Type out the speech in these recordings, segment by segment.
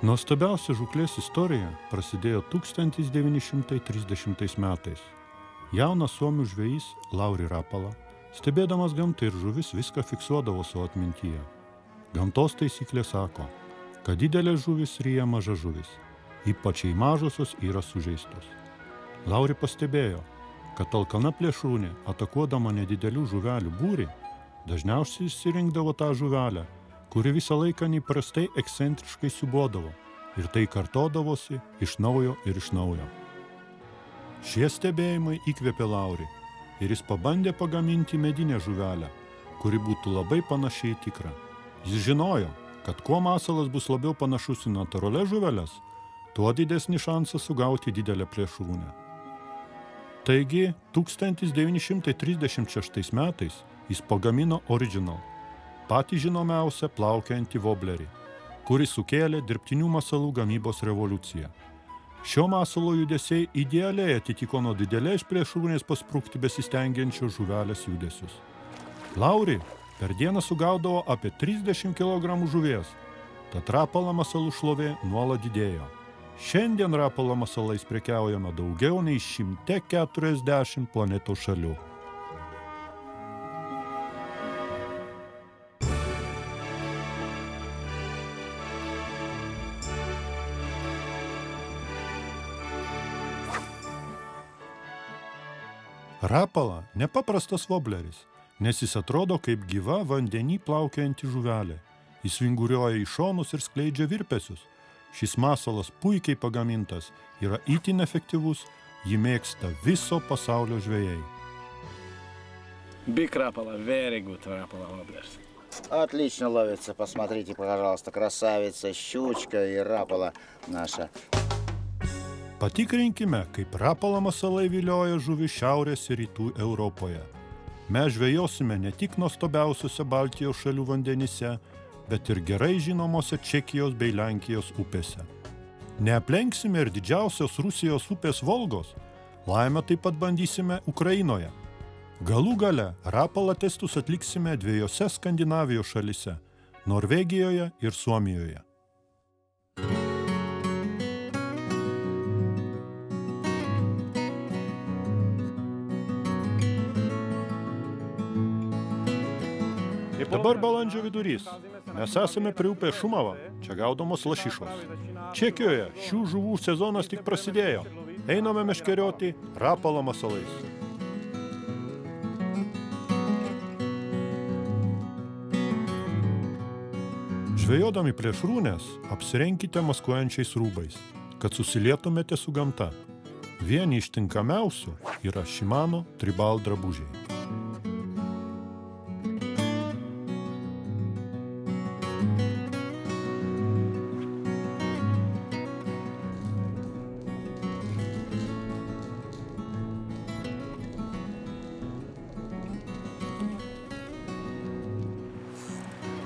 Nuostabiausia žūklės istorija prasidėjo 1930 metais. Jaunas suomių žvejys Lauri Rapala, stebėdamas gamtą ir žuvis, viską fiksuodavo savo atmintyje. Gamtos taisyklė sako, kad didelės žuvis ryja mažas žuvis, ypač jei mažosios yra sužeistos. Lauri pastebėjo, kad alkana plėšrūnė, atakuodama nedidelių žuvelių būrį, dažniausiai išsirinkdavo tą žuvelę, kuri visą laiką neįprastai ekscentriškai siūbuodavo, ir tai kartodavosi iš naujo ir iš naujo. Šie stebėjimai įkvėpė Laurį, ir jis pabandė pagaminti medinę žuvelę, kuri būtų labai panašiai į tikrą. Jis žinojo, kad kuo masalas bus labiau panašus į natūralias žuveles, tuo didesnį šansą sugauti didelę plėšrūnę. Taigi, 1936 metais jis pagamino Original, patį žinomiausią plaukiantį woblerį, kuris sukėlė dirbtinių masalų gamybos revoliuciją. Šio masalo judesiai idealiai atitiko nuo didelės plėšrūnės pasprukti besistengiančio žuvelės judesius. Lauri per dieną sugaudavo apie 30 kg žuvies, tad Rapala masalų šlovė nuolat didėjo. Šiandien Rapala masalais prekiaujama daugiau nei 140 planetos šalių. Rapala nepaprastas wobleris, nes jis atrodo kaip gyva vandenį plaukianti žuvelė. Jis vinguriuoja į šonus ir skleidžia virpesius. Šis masalas puikiai pagamintas, yra itin efektyvus, jį mėgsta viso pasaulio žvejai. Big Rapala, very good Rapala wobblers. Отлично ловится, посмотрите, пожалуйста, красавица, щучка и Rapala наша. Patikrinkime, kaip Rapala masalai vilioja žuvį šiaurės ir rytų Europoje. Mes žvejosime ne tik nuostabiausiuose Baltijos šalių vandenyse, bet ir gerai žinomose Čekijos bei Lenkijos upėse. Neaplenksime ir didžiausios Rusijos upės Volgos, laimę taip pat bandysime Ukrainoje. Galų gale Rapala testus atliksime dviejose Skandinavijos šalyse – Norvegijoje ir Suomijoje. Dabar balandžio vidurys. Mes esame prie upės Šumava, čia gaudomos lašišos. Čekijoje šių žuvų sezonas tik prasidėjo. Einame meškerioti Rapala masalais. Žvejodami plėšrūnes apsirenkite maskuojančiais rūbais, kad susilietumėte su gamta. Vieni iš tinkamiausių yra Shimano Tribal drabužiai.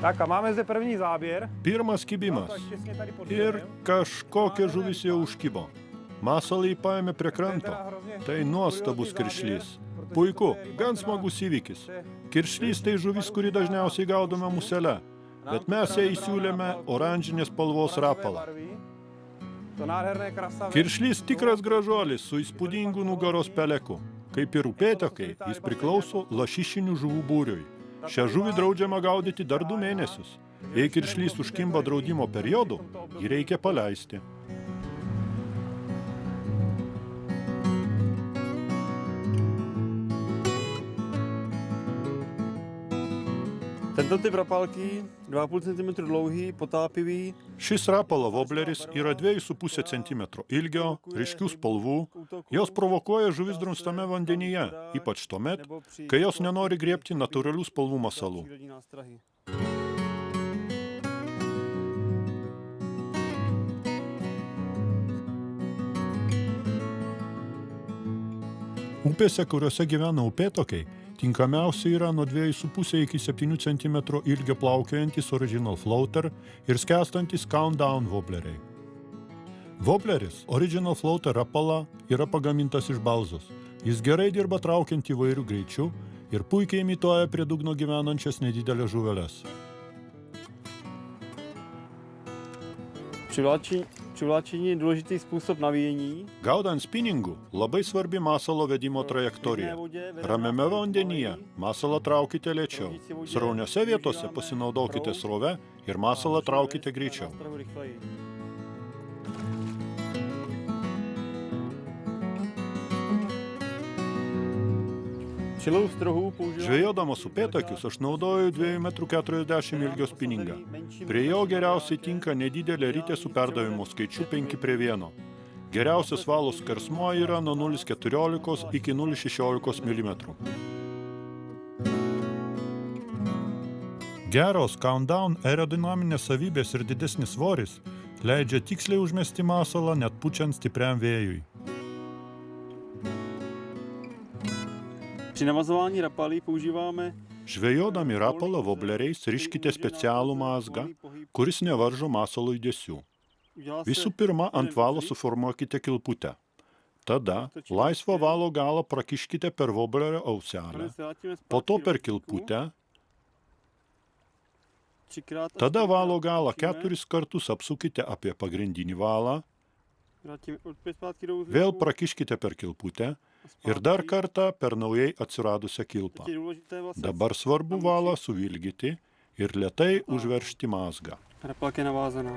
Tak a máme zde první záběr. Pirmas kibimas. Ir kažkokia žuvis jau užkibo. Masalą paėmė prie kranto. Tai nuostabus kiršlys. Puiku, gan smagus įvykis. Kiršlys tai žuvis, kuri dažniausiai gaudome musele, bet mes ją įsiūlėme oranžinės spalvos Rapalą. To nádherné krasavec. Kiršlys tikras gražuolis su įspūdingu nugaros peleku. Kaip ir upėtakiai, jis priklauso lašišinių žuvų būriui. Šią žuvį draudžiama gaudyti dar 2 mėnesius. Jei kiršlys užkimba draudimo periodu, jį reikia paleisti. Tento typ rapalky, 2,5 cm dlouhý, potápivý. Šis rapalo wobleris yra 2,5 cm ilgio, ryškių spalvų. Jos provokuoja žuvis drumstame vandenyje, ypač tuomet, kai jos nenori griebti natūralių spalvų masalų. Upėse, kuriuose gyvena upėtakiai, tinkamiausia yra nuo 2,5 iki 7 cm ilgio plaukiojantis Original Floater ir skęstantis Countdown wobleriai. Wobleris Original Floater rapala yra pagamintas iš balzos. Jis gerai dirba traukiant įvairių greičių ir puikiai imituoja prie dugno gyvenančias nedidelės žuveles. Při vláčení je důležitý způsob navíjení. Gaudant spinningu labai svarbi masalo vedimo trajektorija. Ramiame vandenyje masalą traukite lėčiau. Srauniose vietose pasinaudokite srove ir masalą traukite greičiau. Žvejodamas upėtakius aš naudoju 2,40 m ilgio spinningą. Prie jo geriausiai tinka nedidelė ritė su perdavimo skaičiu 5:1. Geriausias valo skersmuo yra nuo 0,14 iki 0,16 mm. Geros Countdown aerodinaminės savybės ir didesnis svoris leidžia tiksliai užmesti masalą net pučiant stipriam vėjui. Při navazování rapalí používáme Žvejodami rapalą wobleriais riškite specialų mazgą, kuris nevaržo masalo judesių. Visų pirma, ant valo suformuokite kilputę. Tada laisvo valo galą prakiškite per woblerio auselę, po to per kilputę. Tada valo galą 4 kartus apsukite apie pagrindinį valą, vėl prakiškite per kilputę ir dar kartą per naujai atsiradusią kilpą. Dabar svarbu valą suvilgyti ir lėtai užveržti mazgą. Rapalka je navázaná.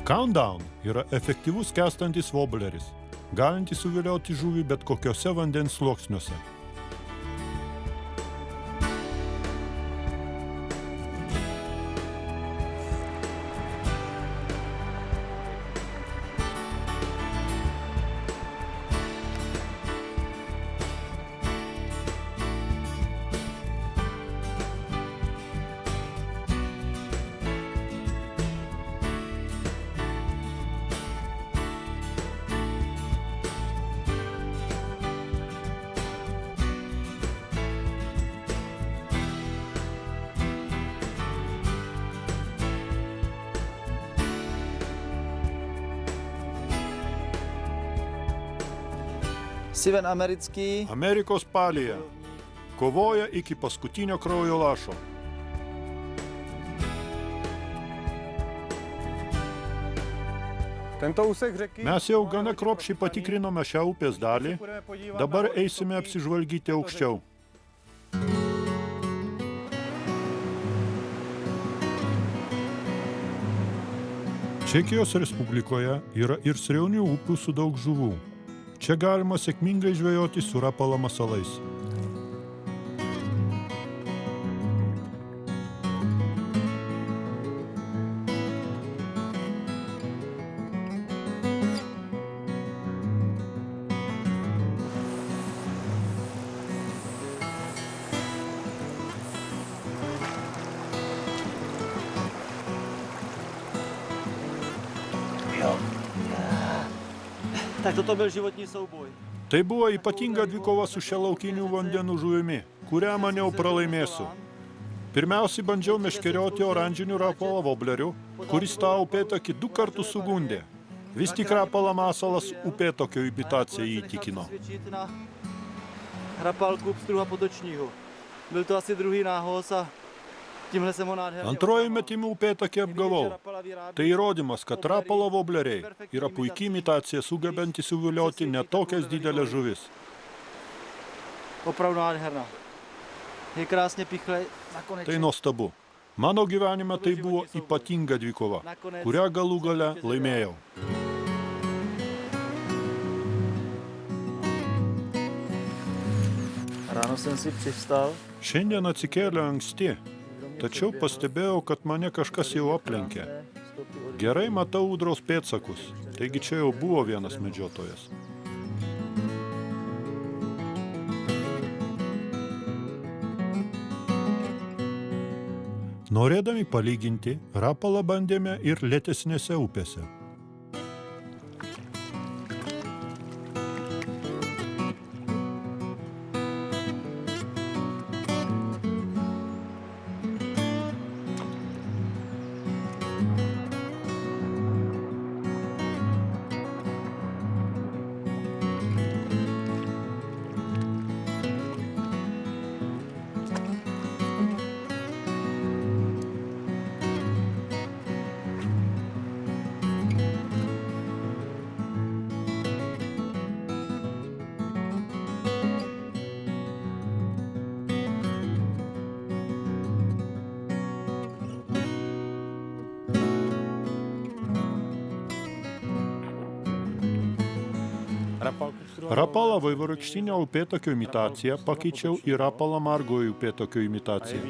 Countdown yra efektyvus skęstantis wobleris, galintis suvilioti žuvį bet kokiose vandens sluoksniuose. Syven americký. Amerikos palija kovoja iki paskutinio kraujo lašo. Tento úsek řeky... Mes jau gana kruopščiai patikrinome šią upės dalį, dabar eisime apsižvalgyti aukščiau. Čekijos Respublikoje yra ir sraunių upių su daug žuvų. Čia galima sėkmingai žvejoti su rapalo masalais. Tak toto byl životní souboj. Tai buvo ypatinga dvikova su šia laukinių vandenų žuvimi, kurią maniau pralaimėsiu. Pirmiausiai bandžiau meškerioti oranžinių rapalą voblerių, kuris tą upėtakį 2 kartus sugundė. Vis tik rapala masalas upėtokio imitaciją įtikino. Na rapalku pstruha potočního. Byl to asi druhý nához a tímhle jsem ho nádherně... Antroji metimų upėtakį apgavau. Tai įrodymas, kad rapalo vobleriai yra puikiai imitacija sugebantis įvilioti net tokias didelės žuvis. Opravdu nádherná. Je krásně pichlej nakonec. Tai nuostabu. Mano gyvenime tai buvo ypatinga dvikova, kurią galų gale laimėjau. Ráno jsem si přivstal. Šiandien atsikėlė anksti, tačiau pastebėjau, kad mane kažkas jau aplenkė. Gerai matau ūdros pėdsakus, taigi čia jau buvo vienas medžiotojas. Norėdami palyginti, rapalą bandėme ir lėtesnėse upėse. Rapalą vaivorykštinio upėtakio imitaciją pakeičiau į rapalą margojo upėtakio imitaciją.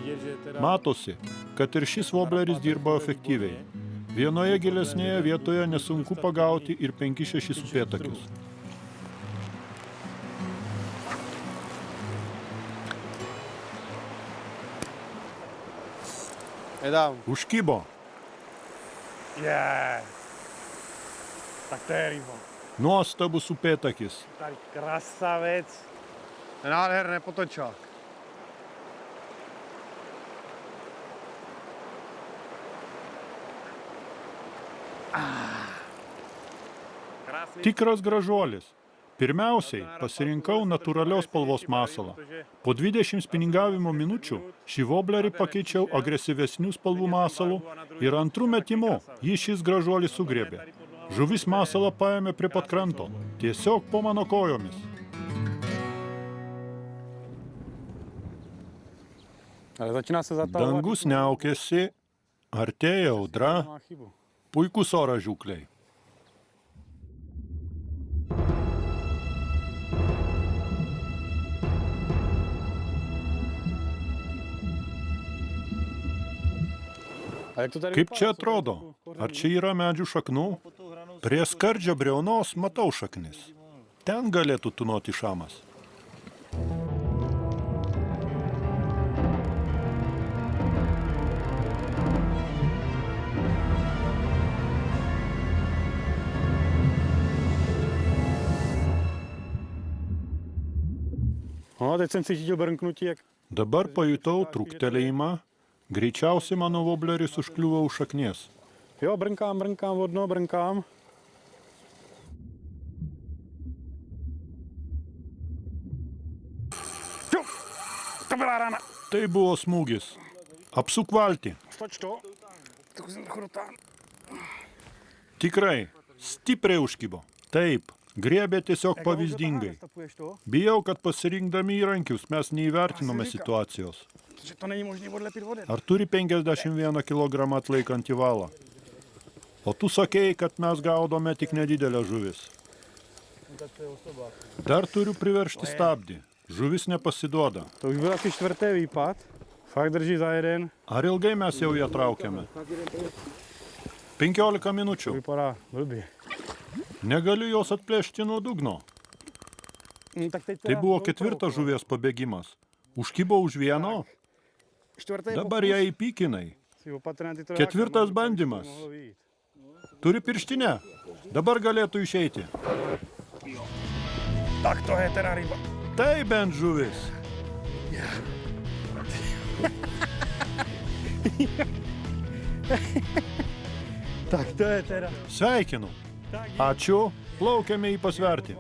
Matosi, kad ir šis vobleris dirbo efektyviai. Vienoje gilesnėje vietoje nesunku pagauti ir 5-6 upėtakius. Užkibo. Tak to je rybo. Nuostabus upėtakis. Tady krasavec. Nádherné potočák. Tikras gražuolis. Pirmiausiai pasirinkau natūralios spalvos masalą. Po 20 spiningavimo minučių šį voblerį pakeičiau agresyvesnių spalvų masalų ir antrų metimų jį šis gražuolis sugriebė. Žuvis masalą paėmė prie pat kranto, tiesiog po mano kojomis. Dangus niaukėsi, artėja audra, puikus oras žūkliai. Kaip čia atrodo? Ar čia yra medžių šaknų? Prie skardžio briaunos matau šaknis. Ten galėtų tūnoti šamas. Dabar pajutau trūktelėjimą. Greičiausiai mano vobleris užkliuvo už šaknies. Jo, brnkám, vodno, brnkám. To byla rana. Tai buvo smūgis. Apsuk valtį. Tikrai, stipriai užkibo. Taip, griebė tiesiog pavyzdingai. Bijau, kad pasirinkdami įrankius mes neįvertinome situacijos. Ar turi 51 kg atlaikantį valą? O tu sakėjai, kad mes gaudome tik nedidelę žuvis. Dar turiu priveršti stabdį. Žuvis nepasiduoda. To už byl asi 4. výpad. Fakt drží za jeden. Ar ilgai mes jau ją traukiame? 15 minučių. Vypadá blbě. Negaliu jos atplėšti nuo dugno. Tai buvo 4. žuvies pabėgimas. Užkibo už vieno? Dabar ją įpykinai. 4. bandymas. Turi pirštinę. Dabar galėtų išeiti. Tak to je teda ryba. Tai bent žuvis. Tak to je teda. Sveikinu. Ačiū, plaukiame į pasverti.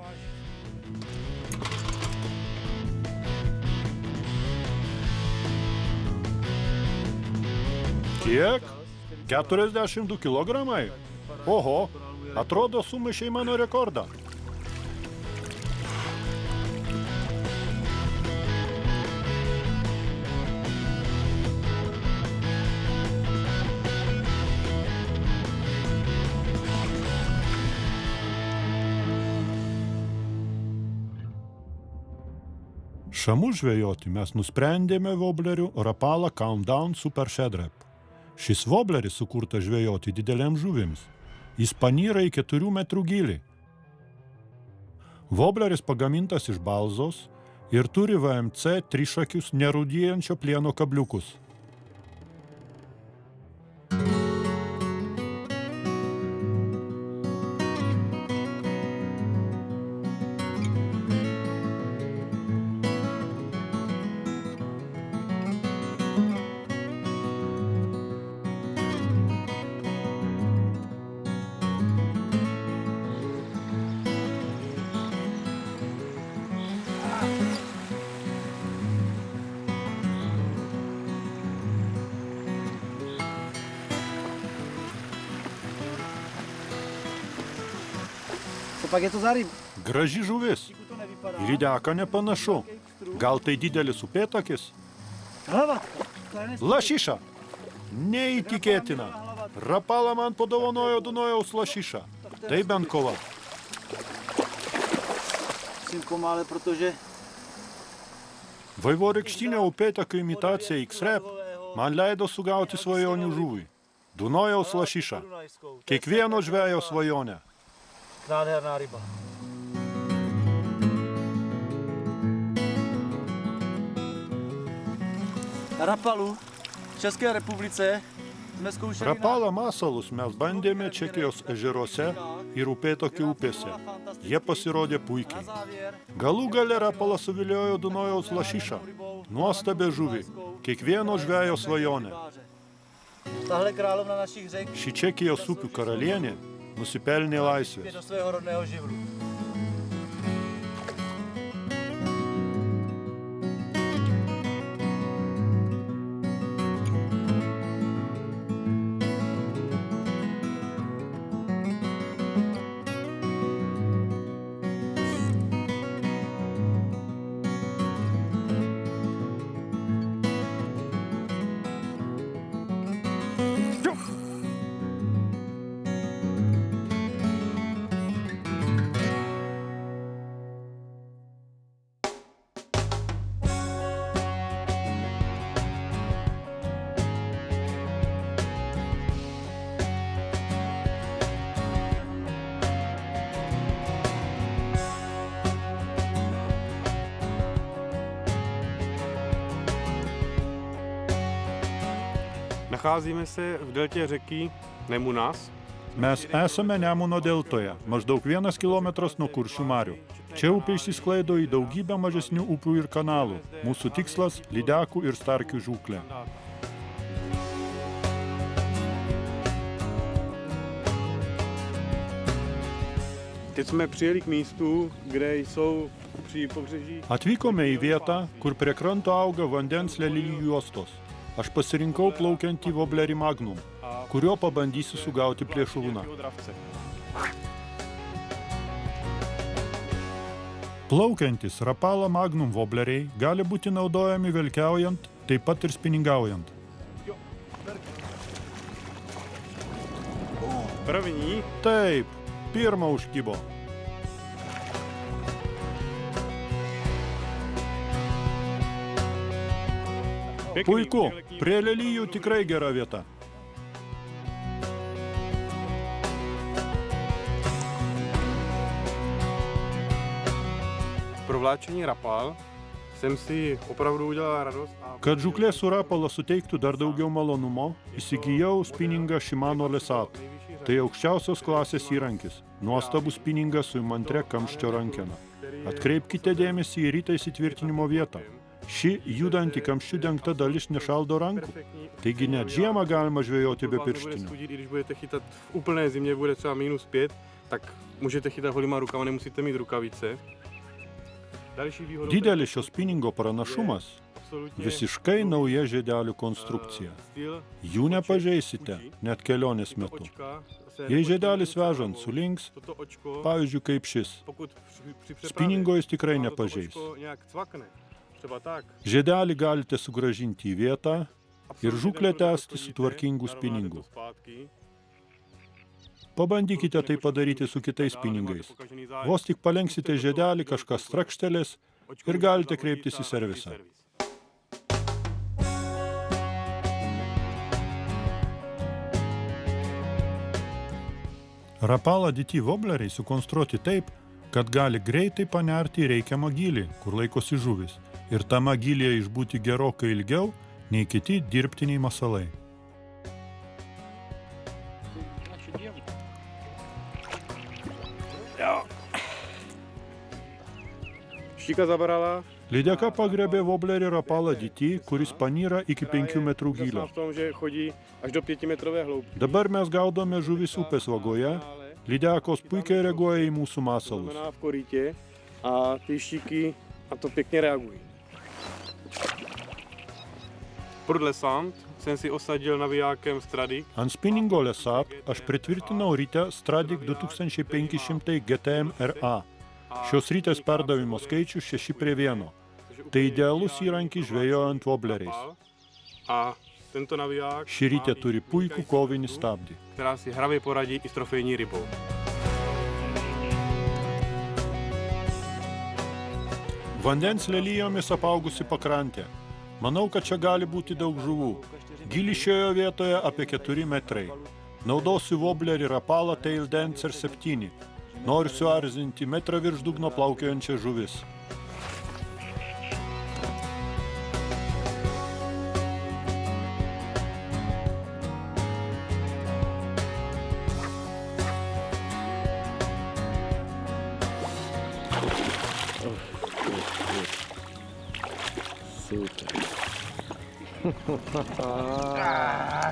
Kiek? 42 kilogramai? Oho, atrodo sumušei mano rekordą. Šamu žvejoti mes nusprendėme vobleriu Rapala Countdown Super Shedrap. Šis vobleris sukurtas žvejoti didelėm žuvims. Jis panyra į 4 metrų gylį. Vobleris pagamintas iš balzos ir turi VMC trišakius nerūdijančio plieno kabliukus. Co pak je to za ryb? Graži žuvis. To nevypadá. Į lydeką nepanašu. Gal tai didelis upėtakis? Hlavatka. To je nesmysl. Lašiša. Neįtikėtina. Rapala man padovanojo Dunojaus lašišą. Tai bent kova. Musím pomále, protože Vaivorykštinio upėtakio imitacija X-Rap man leido sugauti svajonių žuvį. Dunojaus lašišą. Kiekvieno žvejo svajonę. nádherná ryba. Rapalu v České republice jsme zkoušeli Rapala masalus mes bandėme Čekijos ežeruose ir upėtakių upėse. Jie pasirodė puikiai. Galų gale Rapala suviliojo Dunojaus lašišą. Nuostabę žuvį. Kiekvieno žvejo svajonę. Tahle královna našich řek Ši Čekijos upių karalienė nusipelnė laisvės. do svého rodného živlu. Nacházíme se v deltě řeky Nemunas. Mes esame Nemuno deltoje, maždaug 1 kilometras nuo Kuršių marių. Čia upė išsisklaido į daugybę mažesnių upių ir kanalų. Mūsų tikslas – lydekų ir starkių žūklė. Teď jsme přijeli k místu, kde jsou při pobřeží. Atvykome į vietą, kur prie kranto auga vandens lelijų juostos. Aš pasirinkau plaukiantį voblerį Magnum, kurio pabandysiu sugauti plėšrūną. Plaukiantis Rapala Magnum vobleriai gali būti naudojami velkiaujant, taip pat ir spiningaujant. První. Taip, pirmą užkibo. Puiku, prie lelijų tikrai gera vieta. Pro vláčení rapal jsem si opravdu udělal radost. Kad žūklė su Rapala suteiktų dar daugiau malonumo, įsigijau spiningą Shimano Lesat. Tai aukščiausios klasės įrankis. Nuostabus spiningas su įmantre kamščio rankena. Atkreipkite dėmesį į rytą įsitvirtinimo vietą. Ši judanti kamščių dengta dalis nešaldo rankų. Taigi net žiemą galima žvejoti be pirštinių. Když budete chytat v úplné zimě, bude třeba -5, tak můžete chytat holýma rukama, nemusíte mít rukavice. Didelis šio spiningo pranašumas – visiškai nauja žiedelių konstrukcija. Jų nepažeisite net kelionės metu. Jei žiedelis vežant sulinks, pavyzdžiui kaip šis, spiningo jis tikrai nepažeis. Žiedelį galite sugrąžinti į vietą ir žūklę tęsti su tvarkingu spiningu. Pabandykite tai padaryti su kitais spiningais. Vos tik palenksite žiedelį, kažkas strakštelės ir galite kreiptis į servisą. Rapala DT vobleriai sukonstruoti taip, kad gali greitai panerti į reikiamą gylį, kur laikosi žuvis, ir tame gylyje išbūti gerokai ilgiau nei kiti dirbtiniai masalai. Štíka zabrala. Lydeka pagrebė voblerį Rapala DT, kuris panyra iki 5 metrų gylio. Dabar mes gaudome žuvis upės vagoje. Lydekos puikiai reaguoja į mūsų masalus. A ty štíky na to pěkně reagují. Pod lesant jsem si osadil navijákem Stradik. Ant spiningo lesat aš pritvirtinau ryte Stradik 2500 GTM RA. Šios rytės perdavimo skaičius 6:1. Tai idealus įrankis žvejojant vobleriais. A tento naviják Ši rytė turi puikų kovinį stabdį. která si hravě poradí i s trofejní rybou. Vandens lelijomis apaugusi pakrantė. Manau, kad čia gali būti daug žuvų. Gylis šioje vietoje apie 4 metrai. Naudosiu voblerį Rapala Tail Dancer 7. Noriu suarzinti metrą virš dugno plaukiojančią žuvis.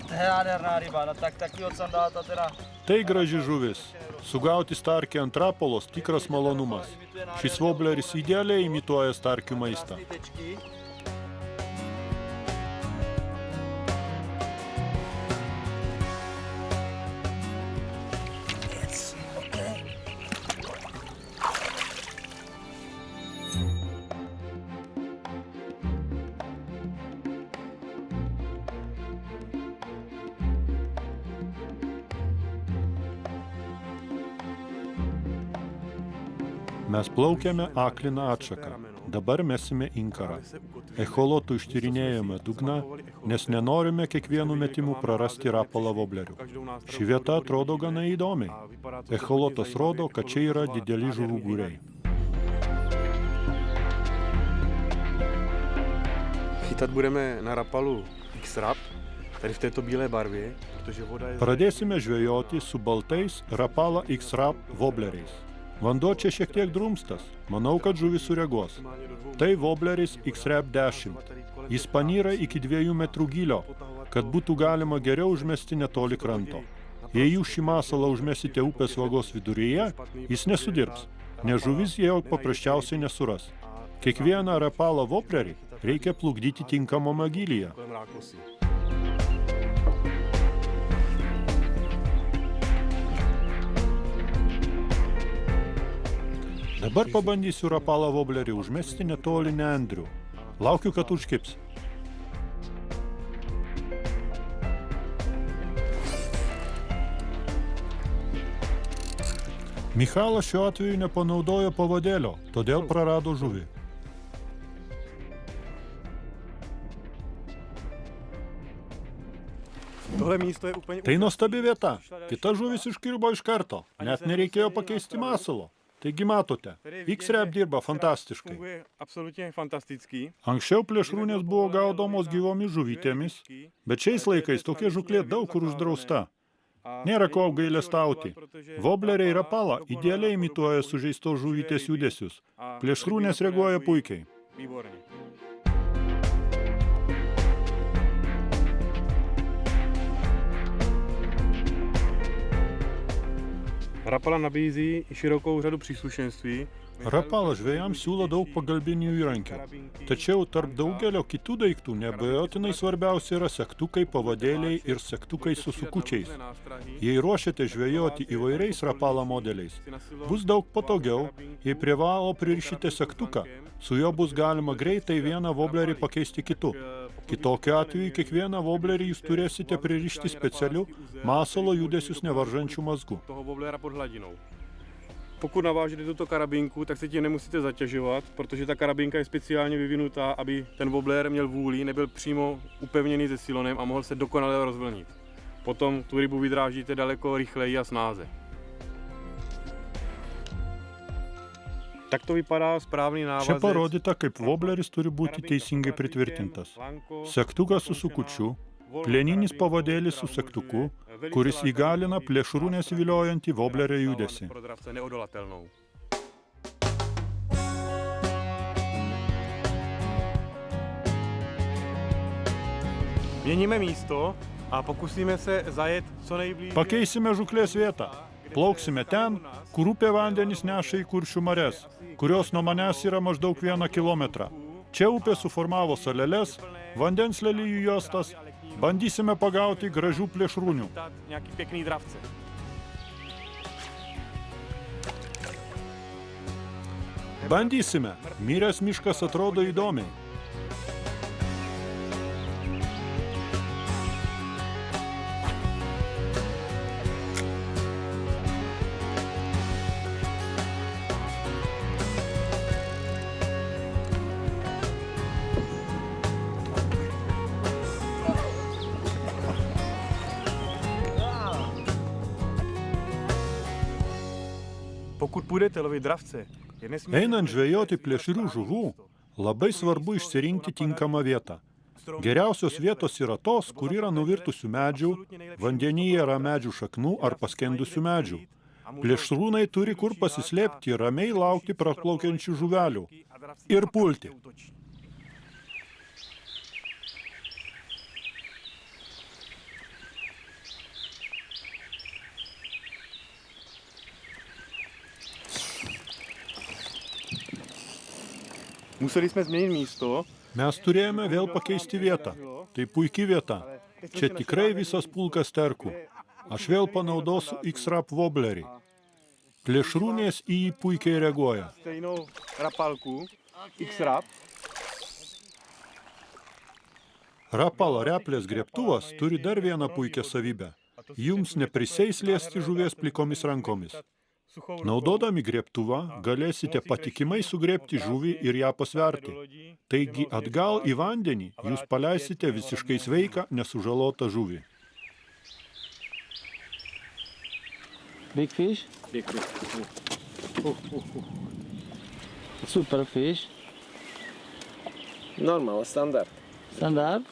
To je nádherná ryba, no tak takovýho sandáta teda. Tai graži žuvis. Sugauti starkį ant rapolos tikras malonumas. Šis vobleris idealiai imituoja starkių maistą. Mes plaukiame akliną atšaką. Dabar mesime inkarą. Echolotų ištyrinėjome dugną, nes nenorime kiekvienu metimu prarasti Rapala voblerių. Ši vieta atrodo gana įdomiai. Echolotas rodo, kad čia yra dideli žuvų būriai. Chytat budeme na Rapalu X-Rap, tady v této bílé barvě, protože voda je... Pradėsime žvejoti su baltais Rapala X-Rap vobleriais. Vanduo čia šiek tiek drumstas. Manau, kad žuvis sureaguos. Tai vobleris X-Rap 10. Jis panyra iki 2 metrų gylio, kad būtų galima geriau užmesti netoli kranto. Jei jūs šį masalą užmesite upės vagos viduryje, jis nesudirbs, nes žuvis jau paprasčiausiai nesuras. Kiekvieną Rapala voblerį reikia plukdyti tinkamame gylyje. Dabar pabandysiu Rapala voblerį užmesti netoli nendrių. Laukiu, kad užkips. Michalas šiuo atveju nepanaudojo pavadėlio, todėl prarado žuvį. Tai nuostabi vieta. Kita žuvis iškirbo iš karto. Net nereikėjo pakeisti masalo. Taigi matote, X-Rap dirba fantastiškai. Anksčiau plėšrūnės buvo gaudomos gyvomis žuvytėmis, bet šiais laikais tokia žuklė daug kur uždrausta. Nėra ko gailestauti. Vobleriai rapala idealiai imituoja sužeistos žuvytės judesius. Plėšrūnės reaguoja puikiai. Výborně. Rapala nabízí i širokou řadu příslušenství. Rapala žvejams siūlo daug pagalbinių įrankių. Tačiau tarp daugelio kitų daiktų neabejotinai svarbiausia yra segtukai, pavadėliai ir segtukai su sukučiais. Jei ruošiate žvejoti įvairiais rapala modeliais, bus daug patogiau, jei privalo pririšite segtuką. Su juo bus galima greitai vieną woblerį pakeisti kitu. Kitokiu atveju kiekvieną woblerį jūs turėsite pririšti specialiu masalo judesius nevaržančių mazgu. Toho woblera pod hladinou. Pokud navážete tuto karabinku, tak se tím nemusíte zatěžovat, protože ta karabinka je speciálně vyvinutá, aby ten wobbler měl vůli, nebyl přímo upevněný se silonem a mohl se dokonale rozvlnit. Potom tu rybu vydrážíte daleko rychleji a snáze. Tak to vypadá správný návazec. Čia parodyta, kaip wobleris turi būti teisingai pritvirtintas. Segtukas su sukučiu, plieninis pavadėlis su segtuku, kuris įgalina plėšrūnės viliojantį woblerio judesį. Měníme místo a pokusíme se zajet co nejblíž. Pakeisime žuklės vietą. Plauksime ten, kur upė vandenys neša į Kuršių marias, kurios nuo manęs yra maždaug 1 kilometrą. Čia upė suformavo saleles, vandens lelijų juostas. Bandysime pagauti gražių plėšrūnių. Nějaký pěkný dravce. Bandysime. Miręs miškas atrodo įdomiai. Pokud půjdete lovit dravce, je nesmírně Einant žvejoti plėšrių žuvų, labai svarbu išsirinkti tinkamą vietą. Geriausios vietos yra tos, kur yra nuvirtusių medžių, vandenyje yra medžių šaknų ar paskendusių medžių. Plėšrūnai turi kur pasislėpti ir ramiai laukti praplaukiančių žuvelių ir pulti. Museli jsme změnit místo. Mes turėjome vėl pakeisti vietą. Tai puikia vieta. Čia tikrai visas pulkas sterkų. Aš vėl panaudosiu X-Rap wobblerį. Plėšrūnės į jį puikiai reaguoja. Stejnou rapalku, X-Rap. Rapalo replės griebtuvas turi dar vieną puikią savybę. Jums nepriseis liesti žuvies plikomis rankomis. Naudodami griebtuvą galėsite patikimai sugriebti žuvį ir ją pasverti. Taigi atgal į vandenį jūs paleisite visiškai sveiką, nesužalotą žuvį. Big fish? Big fish. Super fish. Normal, standard. Standard?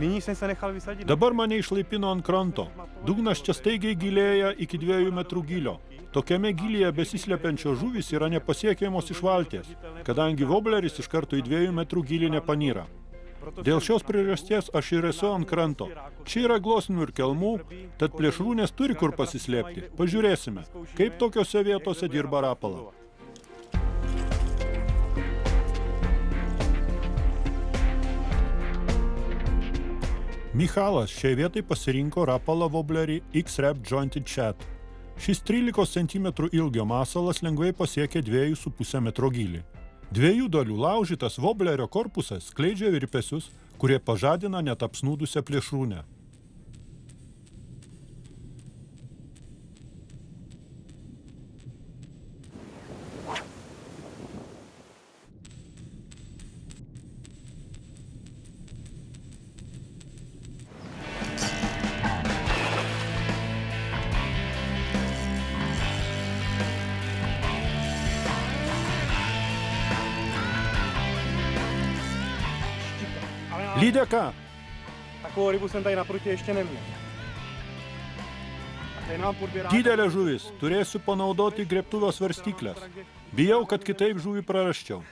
Nyní jsem se nechal vysadit. Dabar mane išlaipino ant kranto. Dugnas čia staigiai gilėja iki 2 metrų gylio. Tokiame gilyje besislepiančios žuvys yra nepasiekiamos iš valties, kadangi wobleris iš karto į 2 metrų gylį nepanyra. Dėl šios priežasties aš ir esu ant kranto. Čia yra gluosnių ir kelmų, tad plėšrūnės turi kur pasislėpti. Pažiūrėsime, kaip tokiose vietose dirba rapala. Michalas šiai vietai pasirinko rapala wobblerį X-Rap Jointed Chat. Šis 13 cm ilgio masalas lengvai pasiekia 2,5 metro gylį. 2 dalių laužytas wobblerio korpusas skleidžia virpesius, kurie pažadina net apsnūdusią plėšrūnę. Lydeka! Takovou rybu jsem tady naproti ještě neměl. A tady nám podběrá... Didelė žuvis, turėsiu panaudoti grėbtuvio svarstyklės. Bijau, kad kitaip žuvį prarasčiau.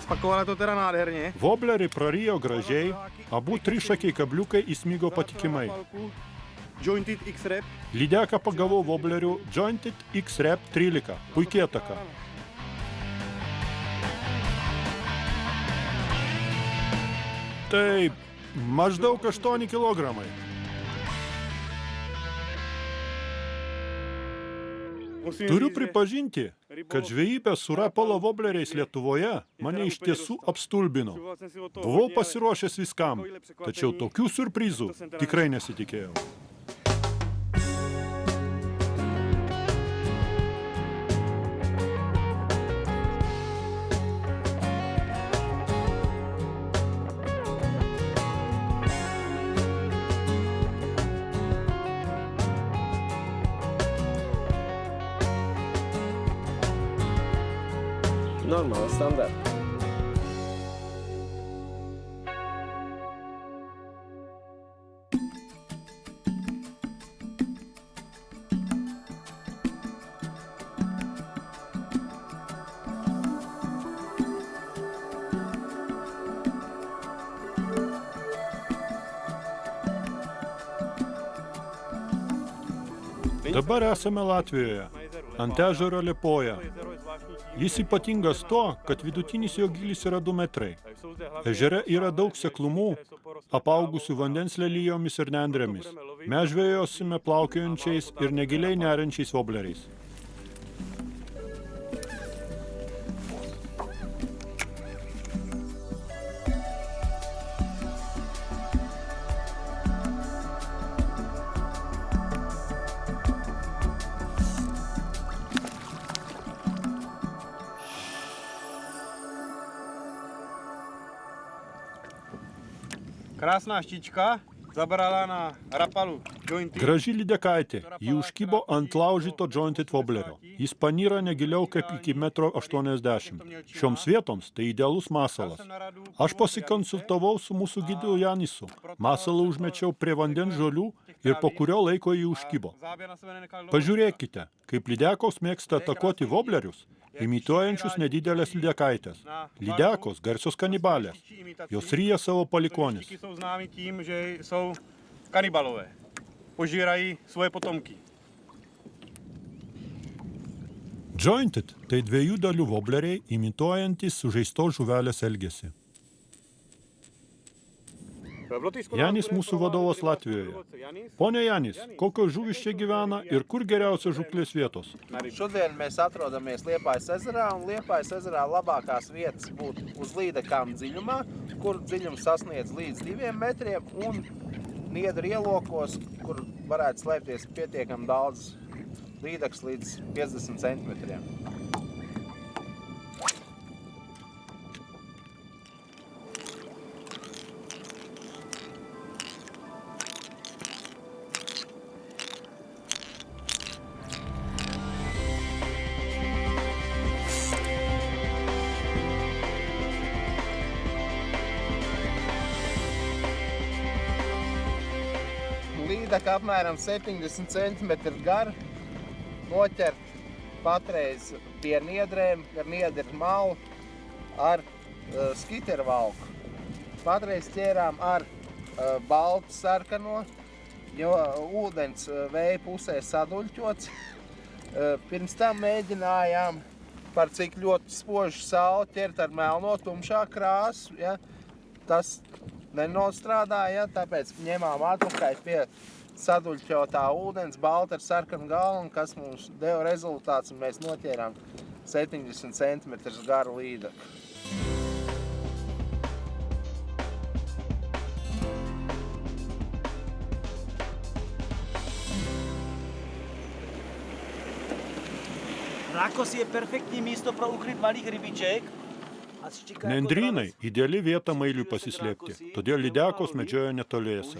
Spakovala to teda nádherně. Woblerį prarijo gražiai, abu trišakiai kabliukai įsmigo patikimai. Jointed X-Rap. Lydeką pagavau wobleriu Jointed X-Rap 13. Puikiai ataka. Tai maždaug 8 kilogramai. Turiu pripažinti, kad žvejybė su rapalo wobleriais Lietuvoje mane iš tiesų apstulbino. Buvau pasiruošęs viskam, tačiau tokių surprizų tikrai nesitikėjau. Normal, standard. Dabar esame Latvijoje, ant ežero Liepoja. Jis ypatingas to, kad vidutinis jo gylis yra 2 metrai. Ežere yra daug seklumų, apaugusių vandens lelijomis ir nendrėmis. Mes žvejosime plaukiojančiais ir negiliai neriančiais wobleriais. Krásná štička, zabrala na rapalu Jointed. Graži lydekaitė, ji užkybo ant laužyto Jointed woblerio. Jis panyra negiliau kaip iki 1,80 m. Šioms vietoms tai idealus masalas. Aš pasikonsultavau su mūsų gidu Janisu. Masalą užmečiau prie vandens žolių ir po kurio laiko jį užkybo. Pažiūrėkite, kaip lydekos mėgsta atakuoti woblerius, imituojančius nedidelės lydekaitės. Lydekos garsios kanibalės. Jos ryja savo palikonis. Štiky jsou známy tím, že jsou kanibalové. Požírají svoje potomky. Jointed tai 2 dalių wobleriai, imituojantys sužeistos žuvelės elgesį. Janis mūsų vadovas Latvijoje. Pone Janis, kokios žuvys čia gyvena ir kur geriausios žūklės vietos? Šodien mēs atrodamies Liepājas ezerā, un Liepājas ezerā labākās vietas būtu uz Līdekām dziļumā, kur dziļums sasniedz līdz 2 metriem, un Niedru ielokos, kur varētu slēpties pietiekami daudz līdeks līdz 50 centimetriem. Līdeka apmēram 70 cm gara, noķert patreiz pie niedrēm, ar niedru malu, ar skiteru valku. Patreiz ķērām ar baltu sarkano, jo ūdens vēja pusē saduļķots. Pirms tam mēģinājām, par cik ļoti spožu sauli, ķert ar melno tumšā krāsu. Ja? Tas nenostrādāja, tāpēc ņemām atpakaļ pie saduļķotā ūdens, balta ar sarkanu galvu, kas mums deva rezultāts, un mēs noķērām 70 cm garu līdeku. Rákos je perfektní místo pro ukryt malých rybiček. Nendrynai – ideali vieta mailiui pasislėpti, todėl lydekos medžioja netoliese.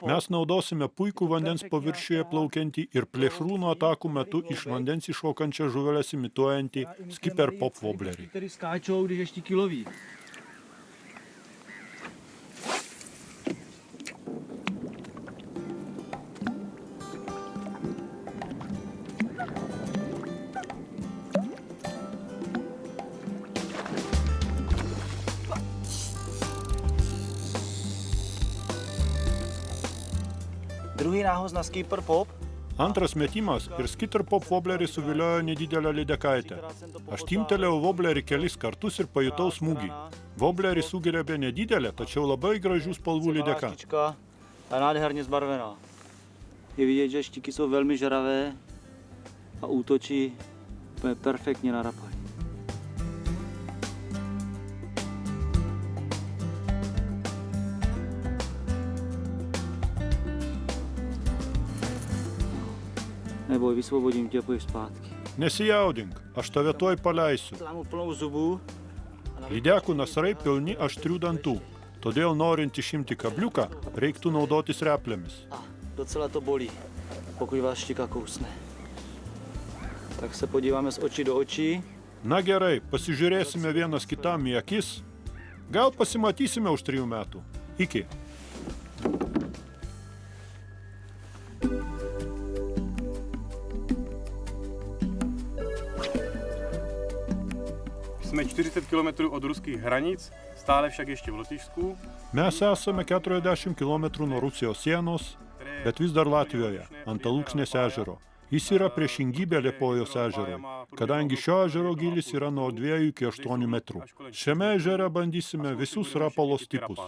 Mes naudosime puikų vandens paviršiuje plaukiantį ir plėšrūnų atakų metu iš vandens iššokančią žuveles imituojantį skipper pop wobblerį. Který skáčou, když ještě kiloví. Druhý nához na skipper pop. Antras metimas ir skipper pop wobblerį suviliojo nedidelę lydekaitę. Aš timtelėjau wobblerį kelis kartus ir pajutau smūgį. Wobblerį sugriebė nedidelė, tačiau labai gražių spalvų lydeka. Štička a nádherně zbarvená. Je vidět, že štiky jsou velmi žravé a útočí úplně perfektně na rapali. Neboj, vysvobodím tě a půjdeš zpátky. Nesijaudink, aš tave tuoj paleisiu. Slámu plnou zubů. Lydekų nasrai pilni aštrių dantų, todėl norint išimti kabliuką, reiktų naudotis replėmis. A docela to bolí, pokud vás štika kousne. Tak se podíváme z očí do očí. Na gerai, pasižiūrėsime vienas kitam į akis. Gal pasimatysime už 3 metų. Iki. Jsme 40 km od ruských hranic, stále však ještě v Lotyšsku. Mes esame 40 km nuo Rusijos sienos, bet vis dar Latvijoje, ant Alūksnės ežero. Jis yra priešingybė Liepojos ežerui, kadangi šio ežero gylis yra nuo 2 iki 8 metrų. Šiame ežere bandysime visus rapalos tipus.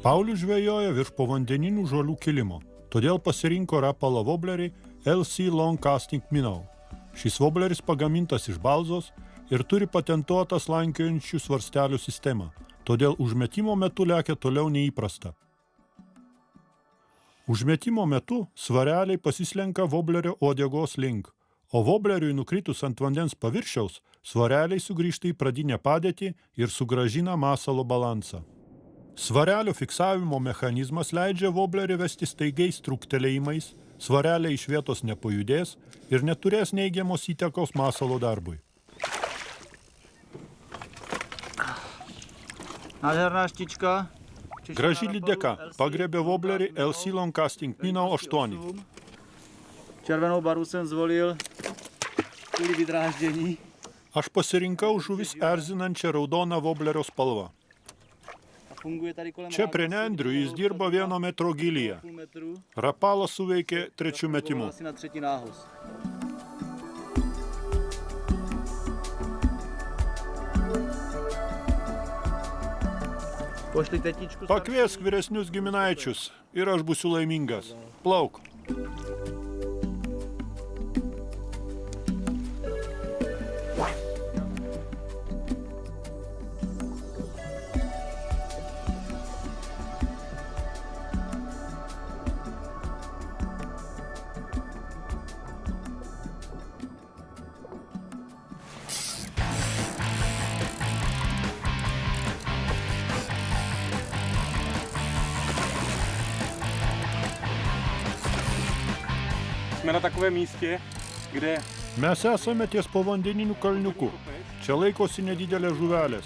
Paulius žvejoja virš povandeninių žolių kilimo, todėl pasirinko rapalą wobblerį LC Long Casting Minnow. Šis wobbleris pagamintas iš balzos ir turi patentuotą slankiojančių svarstelių sistemą, todėl užmetimo metu lekia toliau neįprasta. Užmetimo metu svareliai pasislenka wobblerio uodegos link, o wobbleriui nukritus ant vandens paviršiaus, svareliai sugrįžta į pradinę padėtį ir sugrąžina masalo balansą. Svarelio fiksavimo mechanizmas leidžia wobblerį vesti staigiais trūktelėjimais, svareliai iš vietos nepajudės ir neturės neigiamos įtakos masalo darbui. Nádherná štička. Graži lydeka pagriebė wobblerį LC Long Casting Minnow 8. Červenou barvu jsem zvolil kvůli vydráždění. Aš pasirinkau žuvis erzinančią raudoną wobblerio spalvą. Čia prie nendrių jis dirba 1 metro gylyje. Rapalas suveikė 3 metimu. Asi na 3. nához. Pošli tetičku. Pakviesk vyresnius giminaičius ir aš būsiu laimingas. Plauk. Jsme na takovém místě, kde Mes esame ties povandeniniu kalniuku. Čia laikosi nedidelės žuvelės.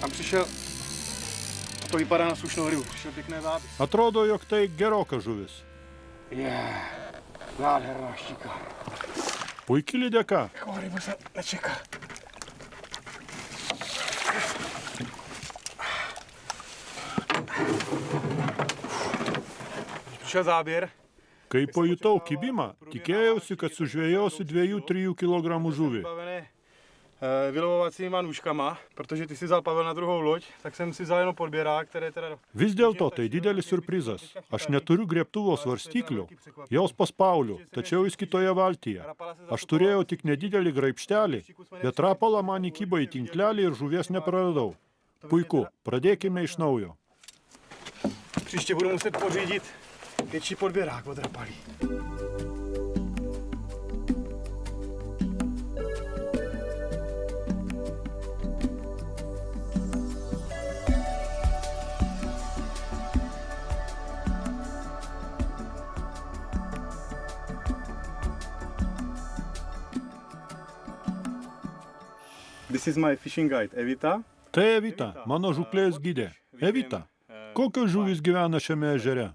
tam přišel, a to vypadá na slušnou rybu, přišel pěkné záběr. Atrodo, jog tai geroka žuvis. Nádherná štika. Puiki lydeka. Takovou rybu jsem nečekal. Přišel záběr. Kai pajutau kibimą, tikėjausi, kad sužvejosiu 2-3 kg žuvį. Vylovovacíma nůžkama, protože ty si vzal Pavel na druhou loď, tak jsem si vzal jenom podběrák, které teda... Vis dėlto tai didelis surprizas. Aš neturiu griebtuvo svarstyklių, jaus pas Paulių, tačiau jis kitoje valtyje. Aš turėjau tik nedidelį graibštelį, bet rapalą man įkybo į tinklelį ir žuvies nepraradau. Puiku, pradėkime iš naujo. Příště budu muset pořídit větší podběrák od rapalí. This is my fishing guide, Evita. Tai Evita, mano žūklės gidė. Evita, kokios žuvys gyvena šiame ežere?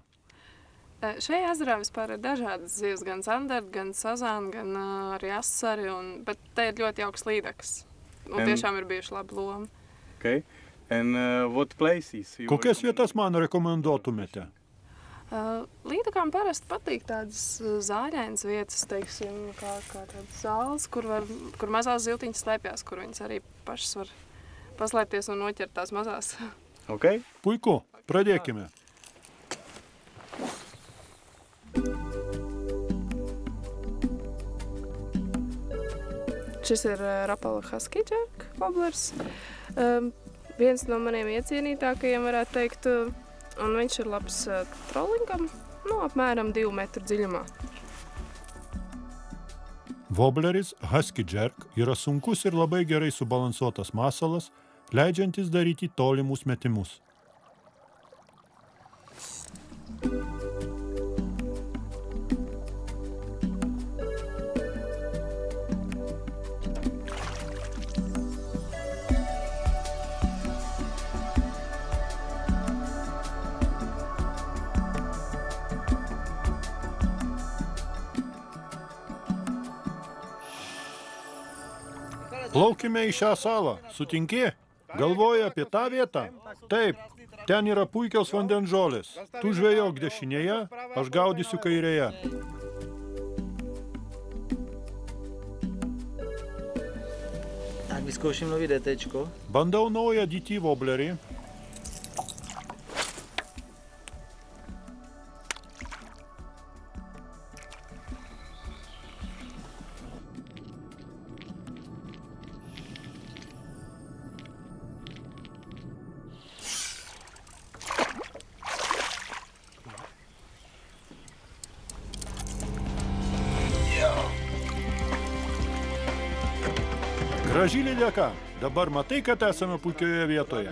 Šajā ezerā vispār ir dažādas zivs, gan sandarti, gan sazāni, gan arī asari, bet te ir ļoti jauks līdeks. Un tiešām ir bijuši labi lomi. Okay. And what places? Kokias vietas man rekomenduotumėte? Līdekām parasti patīk tādas zāļainas vietas, teiksim, kā tādas zāles, kur mazās ziltiņas slēpjas, kur viņas arī pašas var paslēpties un noķert tās mazās. Okay. Puiku, pradėkime. Šis ir Rapala Husky Jerk woblers. Viens no maniem iecienītākajiem, varētu teikt, un viņš ir labs trollingam, apmēram 2 metru dziļumā. Wobleris Husky Jerk yra sunkus ir labai gerai subalansuotas masalas, leidžiantis daryti tolimus metimus. Plaukime į šią salą. Sutinki? Galvoji apie tą vietą? Taip, ten yra puikios vandenžolės. Tu žvejok dešinėje, aš gaudysiu kairėje. Tak vyzkouším nový DTčko. Bandau naują DT woblerį. Graži lydeka. Dabar matai, kad esame puikioje vietoje.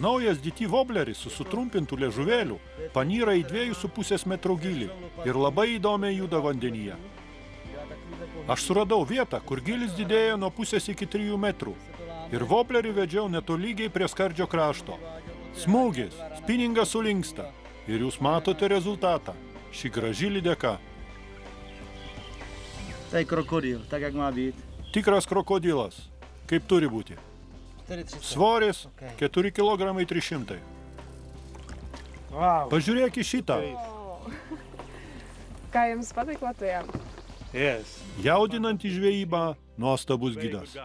Naujas DT wobleris su sutrumpintų liežuvėliu panyra į 2,5 metrų gylį ir labai įdomiai juda vandenyje. Aš suradau vietą, kur gylis didėja nuo 0,5 iki 3 metrų ir woblerį vedžiau netolygiai prie skardžio krašto. Smūgis, spiningas sulinksta ir jūs matote rezultatą. Ši graži lydeka. To je krokodil, tak jak má být. Tikras krokodilas, kaip turi būti. Svoris 4 kg 300. Wow. Pažiūrėk į šitą. Kā jums patīk Latvijā? Yes. Jaudinantį žvejybą, nuostabus gidas.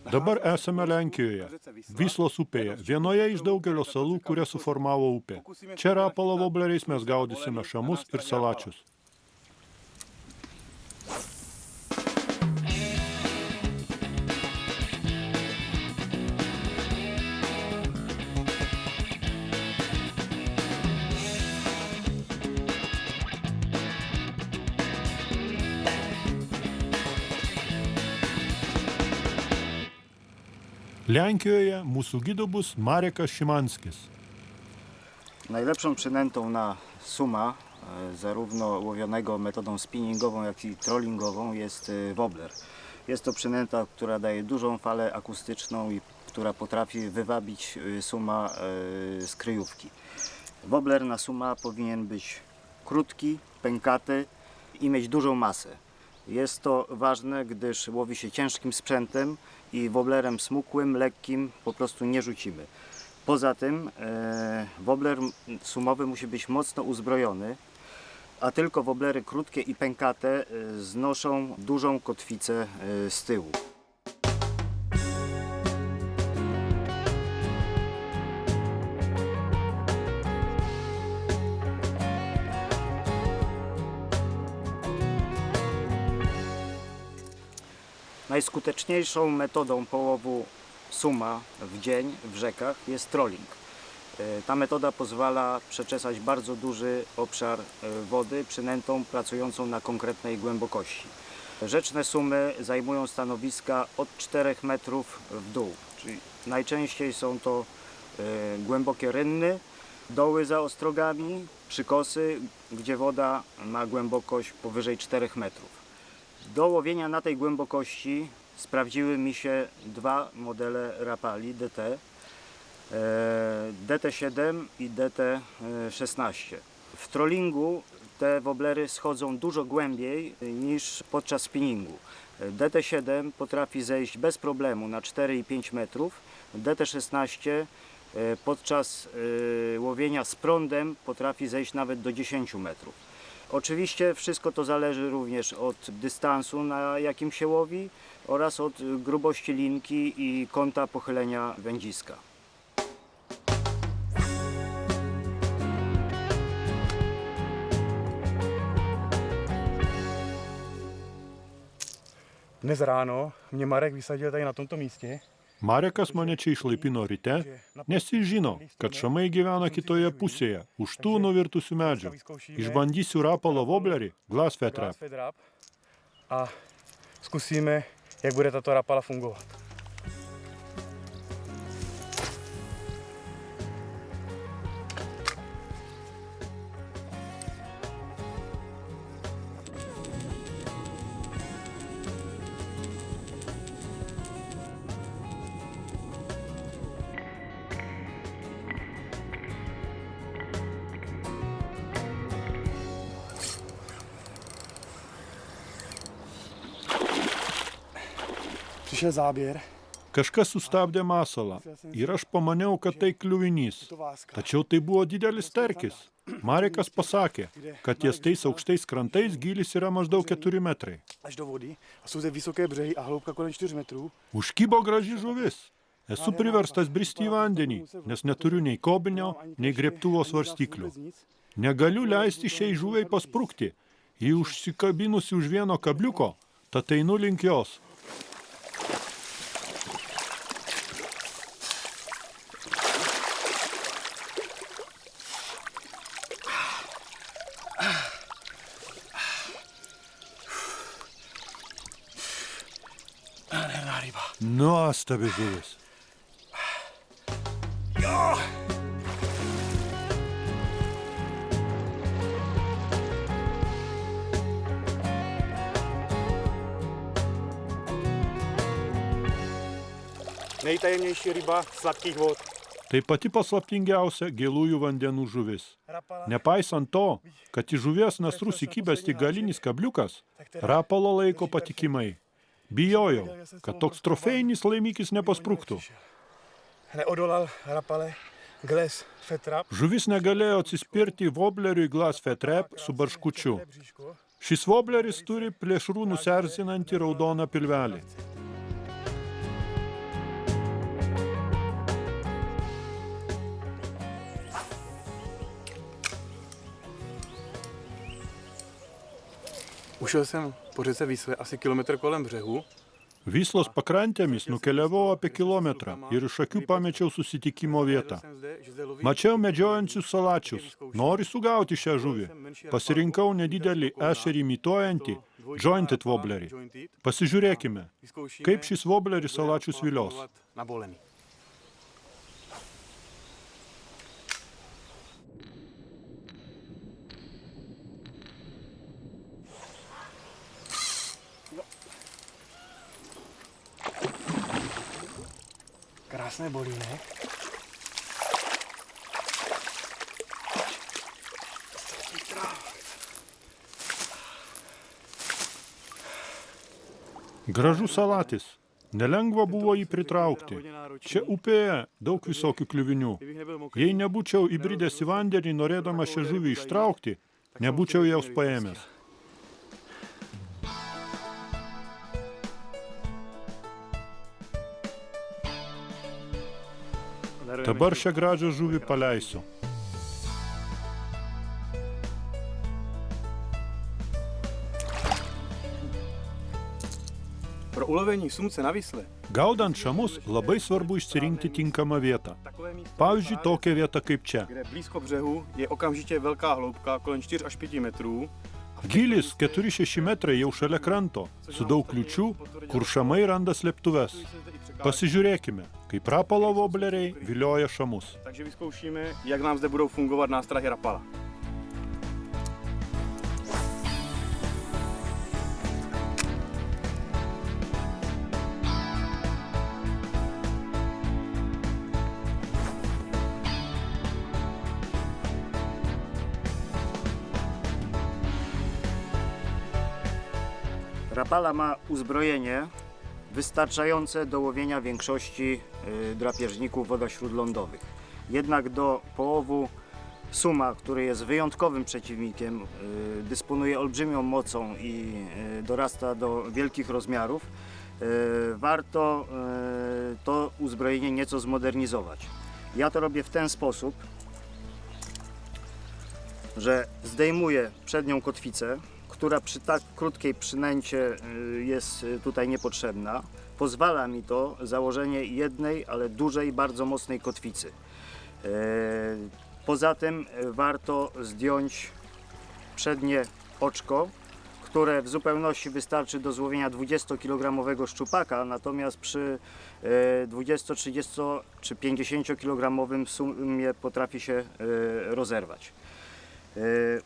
Dabar esame Lenkijoje, Vyslos upėje, vienoje iš daugelio salų, kurią suformavo upė. Čia Rapalo wobleriais mes gaudysime šamus ir salačius. Lenkijoje mūsų gidu bus Marekas Szymanskis. Najlepszą przynętą na suma, zarówno łowionego metodą spinningową, jak i trollingową, jest wobbler. Jest to przynęta, która daje dużą falę akustyczną i która potrafi wywabić suma z kryjówki. Wobbler na suma powinien być krótki, pękaty i mieć dużą masę. Jest to ważne, gdyż łowi się ciężkim sprzętem i wobblerem smukłym, lekkim po prostu nie rzucimy. Poza tym wobbler sumowy musi być mocno uzbrojony, a tylko wobblery krótkie i pękate znoszą dużą kotwicę z tyłu. Najskuteczniejszą metodą połowu suma w dzień w rzekach jest trolling. Ta metoda pozwala przeczesać bardzo duży obszar wody przynętą pracującą na konkretnej głębokości. Rzeczne sumy zajmują stanowiska od 4 metrów w dół, czyli najczęściej są to głębokie rynny, doły za ostrogami, przykosy, gdzie woda ma głębokość powyżej 4 metrów. Do łowienia na tej głębokości sprawdziły mi się 2 modele rapali DT, DT7 i DT16. W trollingu te woblery schodzą dużo głębiej niż podczas spinningu. DT7 potrafi zejść bez problemu na 4 i 5 metrów, DT16 podczas łowienia z prądem potrafi zejść nawet do 10 metrów. Oczywiście wszystko to zależy również od dystansu, na jakim się łowi, oraz od grubości linki i kąta pochylenia wędziska. Dnes ráno mě Marek vysadil tady na tomto místě. Marekas mane čia išlaipino ryte, nes jis žino, kad šamai gyvena kitoje pusėje, už tų nuvirtusių medžių. Išbandysiu rapalo woblerį, Glassfed Trap. A zkusíme, jak bude tato rapala fungovat. Přišel záběr. Kažkas sustabdė masalą ir aš pamaniau, kad tai kliuvinys. Tačiau tai buvo didelis starkis. Marekas pasakė, kad ties tais aukštais krantais gylis yra maždaug 4 metrai. Až do vody a jsou zde vysoké břehy a hloubka kolem 4 metrů. Užkybo graži žuvis. Esu priverstas bristi į vandenį, nes neturiu nei kobinio, nei grėbtuvo svarstyklių. Negaliu leisti šiai žuviai pasprukti. Ji užsikabinusi už vieno kabliuko, tad einu link jos. Nuostabi žuvis. Nejtajemnější ryba sladkých vod. Tai pati paslaptingiausia gilųjų vandenų žuvis. Nepaisant to, kad į žuvies nasrus įkibęs tik galinis kabliukas, rapalo laiko patikimai. Bijojau, kad toks trofėjinis laimikis nepaspruktų. Neodolal rapale Glassfed Trap. Žuvis negalėjo atsispirti wobleriui Glassfed Trap su barškučiu. Šis wobleris turi plėšrūnus erzinantį raudoną pilvelį. Ušel jsem po řece Vysle asi kilometr kolem břehu. Vyslos pakrantėmis nukeliavau apie kilometrą ir iš akių pamečiau susitikimo vietą. Mačiau medžiojančius salačius. Noriu sugauti šią žuvį. Pasirinkau nedidelį ešerį imituojantį jointed wobblerį. Pasižiūrėkime, kaip šis wobbleris salačius vilios. Krásné bolí, ne? Gražus salatis. Nelengva buvo jį pritraukti. Čia upėje daug visokių kliuvinių. Jei nebūčiau įbridęs į vandenį, norėdamas šią žuvį ištraukti, nebūčiau jos paėmęs. Dabar šią gražią žuvį paleisiu. Pro ulovení sumce na Visle Gaudant šamus labai svarbu išsirinkti tinkamą vietą. takové místo, Pavyzdžiui, tokia vieta kaip čia. kde blízko břehu je okamžitě velká hloubka kolem 4 až 5 metrů. Gylis 4-6 metrai jau šalia kranto, su daug kliučių, kur šamai randa slėptuves. Pasižiūrėkime, kaip rapalo vobleriai vilioja šamus. Takže vyzkoušíme, jak nám zde budou fungovat nástrahy rapala. Rapala ma uzbrojenie wystarczające do łowienia większości drapieżników wodośródlądowych. Jednak do połowu suma, który jest wyjątkowym przeciwnikiem, dysponuje olbrzymią mocą i dorasta do wielkich rozmiarów, warto to uzbrojenie nieco zmodernizować. Ja to robię w ten sposób, że zdejmuję przednią kotwicę, która przy tak krótkiej przynęcie jest tutaj niepotrzebna. Pozwala mi to założenie jednej, ale dużej, bardzo mocnej kotwicy. Poza tym warto zdjąć przednie oczko, które w zupełności wystarczy do złowienia 20-kilogramowego szczupaka, natomiast przy 20, 30 czy 50-kilogramowym sumie potrafi się rozerwać.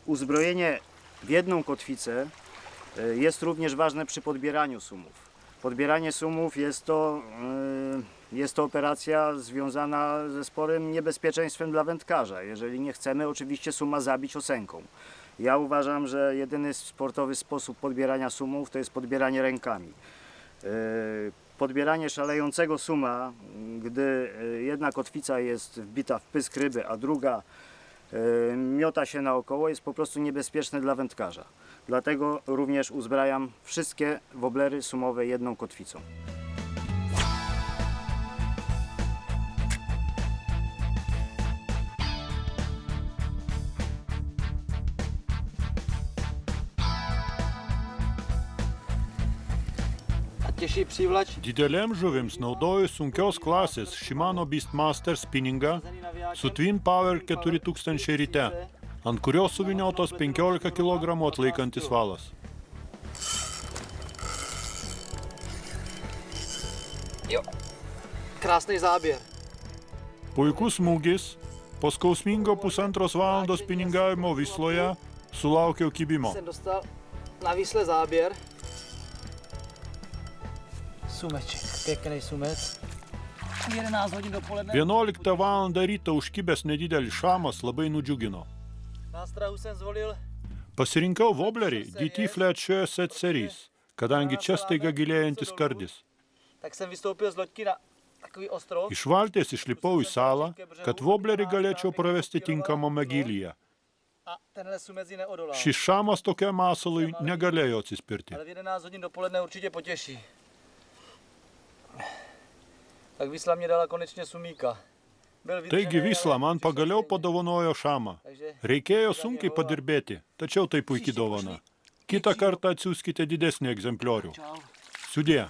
Uzbrojenie w jedną kotwicę jest również ważne przy podbieraniu sumów. Podbieranie sumów jest to operacja związana ze sporym niebezpieczeństwem dla wędkarza, jeżeli nie chcemy oczywiście suma zabić osenką. Ja uważam, że jedyny sportowy sposób podbierania sumów to jest podbieranie rękami. Podbieranie szalejącego suma, gdy jedna kotwica jest wbita w pysk ryby, a druga miota się naokoło, jest po prostu niebezpieczne dla wędkarza. Dlatego również uzbrajam wszystkie woblery sumowe jedną kotwicą. A těžší přívlač Didelėm žuvims naudoju sunkios klasės Shimano Beastmaster spinningą su Twin Power 4000 ryte, ant kurios suviniotos 15 kg atlaikantis valas. krásný záběr. Puikus smūgis, po skausmingo 1,5 valandos spinningavimo Visloje sulaukiau kibimo. Jsem dostal na Visle záběr. Sumeček, pěkný sumec. 11 hodin dopoledne. 11 val. Ryto užkibęs nedidelis šamas labai nudžiugino. Nástrahu jsem zvolil Pasirinkau woblerį DT Flat Set Series, kadangi čia staiga gilėjantis kardis. tak jsem vystoupil z loďky na takový ostrov. Iš valties išlipau į salą, kad woblerį galėčiau pravesti tinkamame gylyje. A tenhle sumec ji neodolal. Šis šamas tokiam masalui negalėjo atsispirti. Ale v 11 hodin dopoledne určitě potěší. Tak Visla mě dala konečně sumíka. Taigi Visla man pagaliau padovanojo šamą. Reikėjo sunkiai padirbėti, tačiau tai puikiai dovana. Kitą kartą atsiųskite didesnį egzempliorių. Sudie.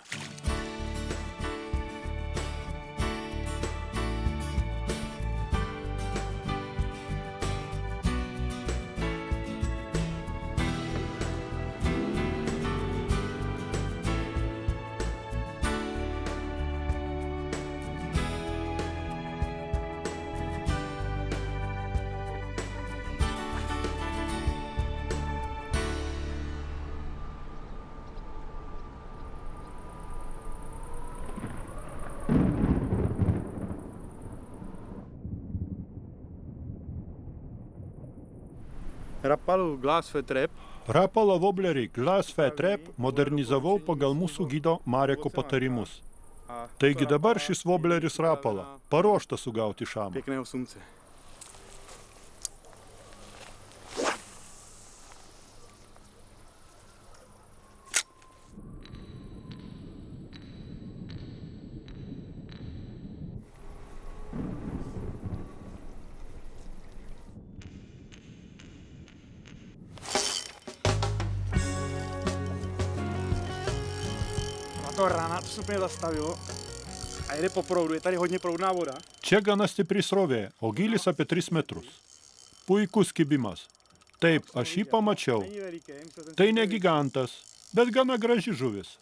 Rapalu Glass Fed Trap Rapalo woblerį Glass Fed Trap modernizavau pagal mūsų gido Mareko patarimus. Taigi dabar šis wobleris Rapala paruoštas sugauti šamą. pěkného sumce. to rána, to se úplně zastavilo. A jede po proudu, je tady hodně proudná voda. Čia gana stipri srovė, o gylis apie 3 metrus. Puikus kibimas. Taip, aš jį pamačiau. Není veliký, musel jsem Tai si ne to říct. gigantas, bet gana graži žuvis.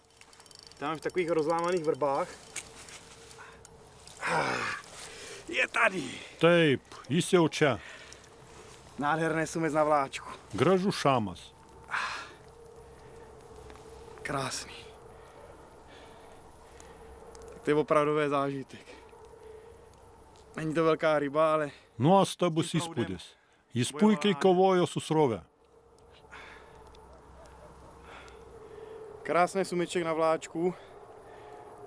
Tam v takových rozlámaných vrbách. Je tady. Taip, jis jau čia. Nádherné sumec na vláčku. Gražus šamas. Krásný. Tak to je opravdové zážitek. Není to velká ryba, ale Nuostabus įspūdis. Jis puikiai kovojo su srove. krásný sumeček na vláčku.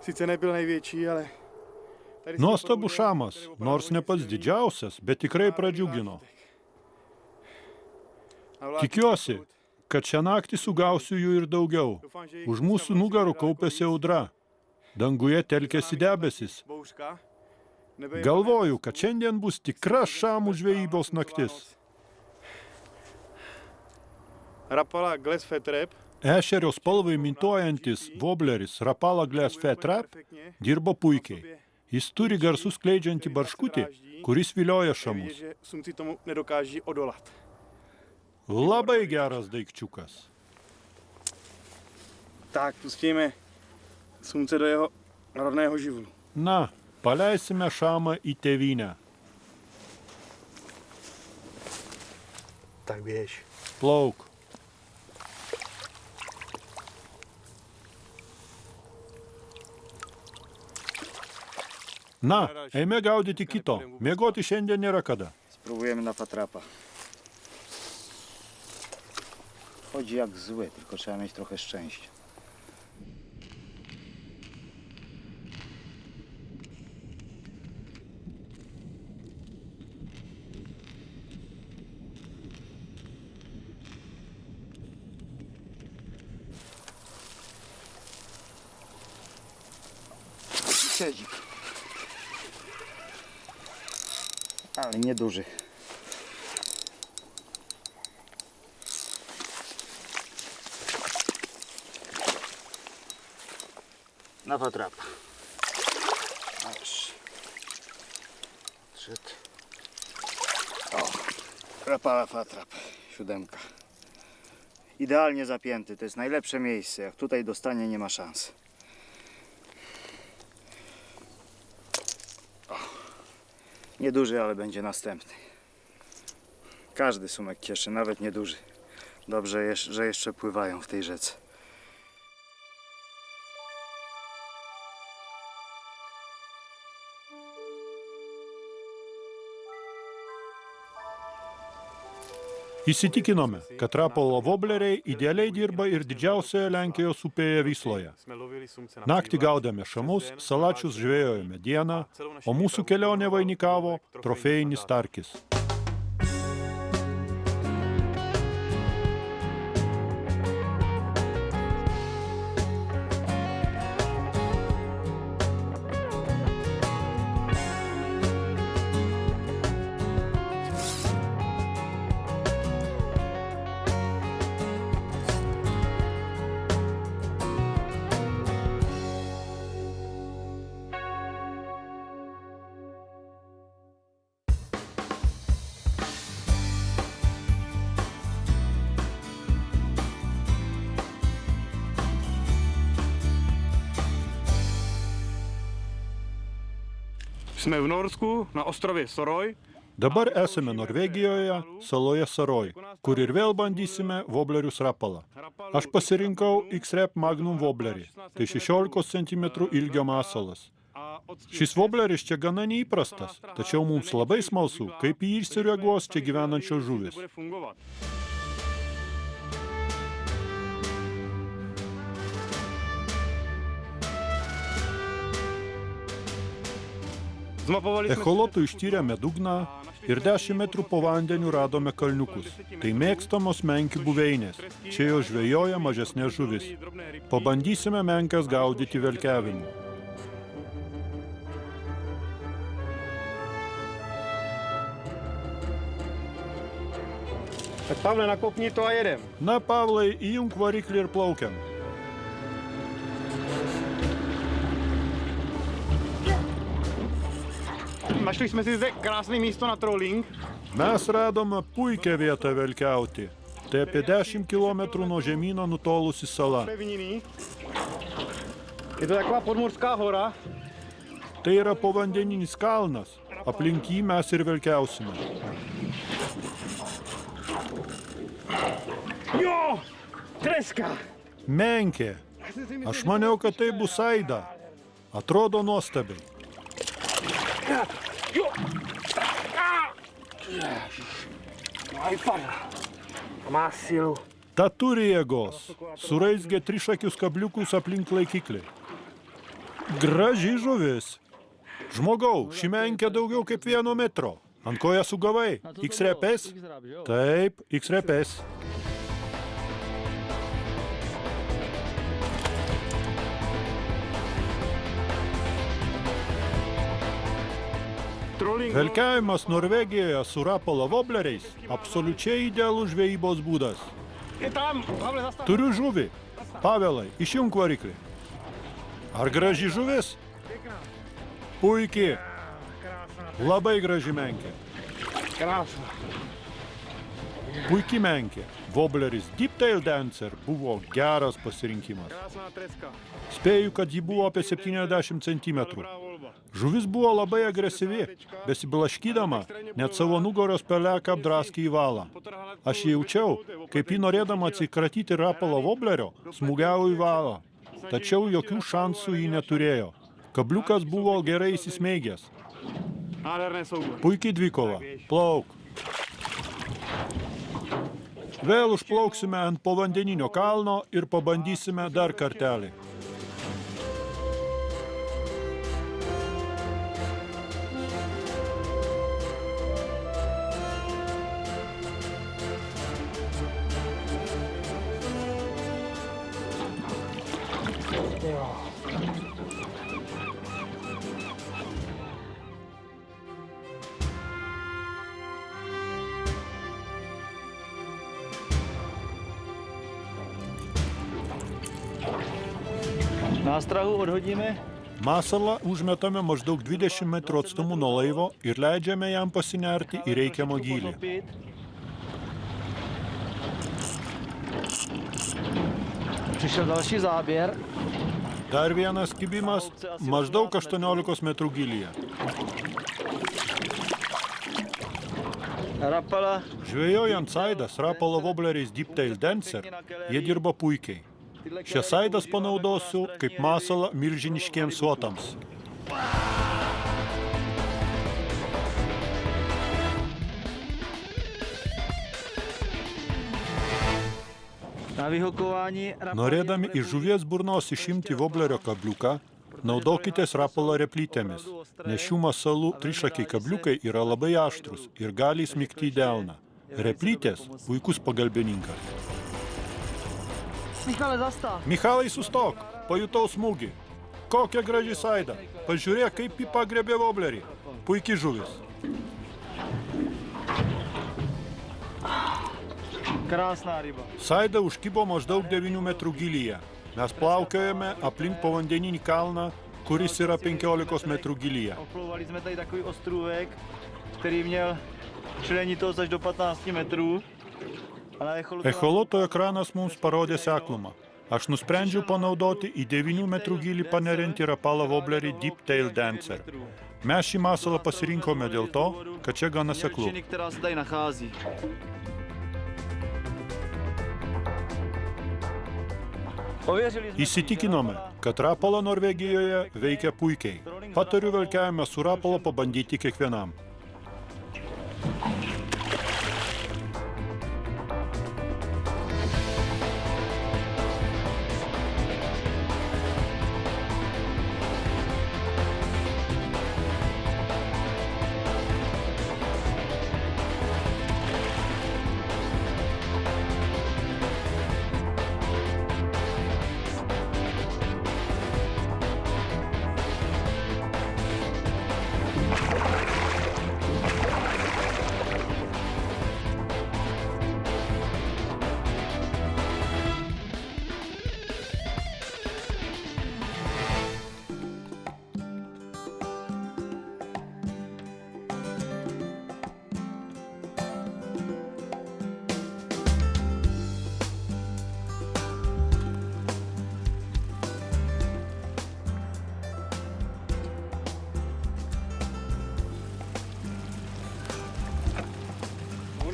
Sice nebyl největší, ale... tady si Nuostabus opravdu šamas, tady opravdu nors hodně ne pats silný. didžiausias, bet tikrai pradžiugino. Tikiuosi, kad šią naktį sugausiu jų ir daugiau. Už mūsų nugarų kaupėsi audra. Danguje telkėsi debesis. Galvoju, kad šiandien bus tikra šamų žvejybos naktis. Rapala Glass Fat Trap. Ešerio spalvai imituojantis wobleris Rapala Glass Fat Trap dirbo puikiai. Jis turi garsus skleidžiantį barškutį, kuris vilioja šamus. Že sumci tomu nedokáží odolat. Labai geras daikčiukas. Tak, pustíme sumce do jeho rodného živlu. Na, paleisime šamą į tėvynę. Tak běž. Plauk. Na, eime gaudyti kito. Miegoti šiandien nėra kada. Spróbujemy na fatrapa. Chodzi jak zły, tylko trzeba mieć trochę szczęścia. Siedzik. Ale nieduży. Na fatrapa. Aż. Szedł. O, Rapala fatrap, 7. Idealnie zapięty, to jest najlepsze miejsce. Jak tutaj dostanie, nie ma szans. O, nieduży, ale będzie następny. Każdy sumek cieszy, nawet nieduży. Dobrze, że jeszcze pływają w tej rzece. Įsitikinome, kad Rapalo wobleriai idealiai dirba ir didžiausioje Lenkijos upėje Vysloje. Naktį gaudėme šamus, salačius žvejojome dieną, o mūsų kelionė vainikavo trofėjinis starkis. Jsme v Norsku na ostrově Soroj. Dabar esame Norvegijoje, saloje Saroj, kur ir vėl bandysime woblerius Rapalą. Aš pasirinkau X-Rap Magnum woblerį, tai 16 cm ilgio masalas. Šis wobleris čia gana neįprastas, tačiau mums labai smalsu, kaip jį išsireaguos čia gyvenančios žuvis. Echolotu ištyrėme dugną ir 10 metrų po vandeniu radome kalniukus. Tai mėgstamos menkių buveinės. Čia jo žvejoja mažesnės žuvis. Pabandysime menkas gaudyti velkiavimu. Tak Pavle, nakopni to a jedem. Na, Pavlai, įjunk variklį ir plaukiam. Našli jsme si zde krásné místo na trolling. Mes radome puikią vietą velkiauti. Tai apie 10 km nuo žemyno nutolusi sala. Pevniny. Je to taková podmorská hora. Tai yra povandeninis kalnas. Aplink jį mes ir velkiausime. Jo! Treska! Menkė. Aš maniau, kad tai bus aida. Atrodo nuostabiai. Jo! Aj padla. Má silu. Ta turi jėgos. Suraizgė trišakius kabliukus aplink laikiklį. Graži žuvis. Žmogau, ši menkė daugiau kaip 1 metro. Ant ko ją sugavai? X-repės? Taip, X-repės. Velkiavimas Norvegijoje su rapalo vobleriais absoliučiai idealus žvejybos būdas. Turiu žuvį. Pavelai, išjunk variklį. Ar graži žuvis? Puikiai. Labai graži menkė. Puikiai menkė. Wobleris Deeptail Dancer buvo geras pasirinkimas. Spėju, kad ji buvo apie 70 cm. Žuvis buvo labai agresyvi, besiblaškydama, net savo nugaros peleką apdraskė į valą. Aš jaučiau, kaip ji norėdama atsikratyti rapalo woblerio, smūgiavo į valą. Tačiau jokių šansų ji neturėjo. Kabliukas buvo gerai įsismeigęs. Puikiai dvikova. Plauk. Vėl užplauksime ant povandeninio kalno ir pabandysime dar kartelį. Nástrahu odhodíme. Masalą užmetame maždaug 20 metrų atstumu nuo laivo ir leidžiame jam pasinerti į reikiamą gylį. Přišel další záběr. Dar vienas kibimas maždaug 18 metrų gylyje. Rapala. Žvejojant saidas rapalo wobleriais Deeptail Dancer, jie dirba puikiai. Šias saidas panaudosiu kaip masalą milžiniškiems suotams. Norėdami iš žuvies burnos išimti woblerio kabliuką, naudokitės rapalo replytėmis, nes šių masalų trišakiai kabliukai yra labai aštrus ir gali smigti į delną. Replytės – puikus pagalbininkas. Michalai, sustok! Pajutau smūgį. Kokia graži saida. Pažiūrėk, kaip ji pagrebė woblerį. Puikiai žuvis. Saida užkibo maždaug 9 metrų gylyje. Mes plaukiojame aplink povandeninį kalną, kuris yra 15 metrų gylyje. Oplouvali jsme tady takový ostrůvek, který měl členitost až do 15 metrů. Echoloto ekranas mums parodė seklumą. Aš nusprendžiau panaudoti į 9 metrų gylį panerinti rapalą woblerį Deeptail Dancer. Mes šį masalą pasirinkome dėl to, kad čia gana seklu. Įsitikinome, kad rapala Norvegijoje veikia puikiai. Patariu velkiavimą su rapala pabandyti kiekvienam.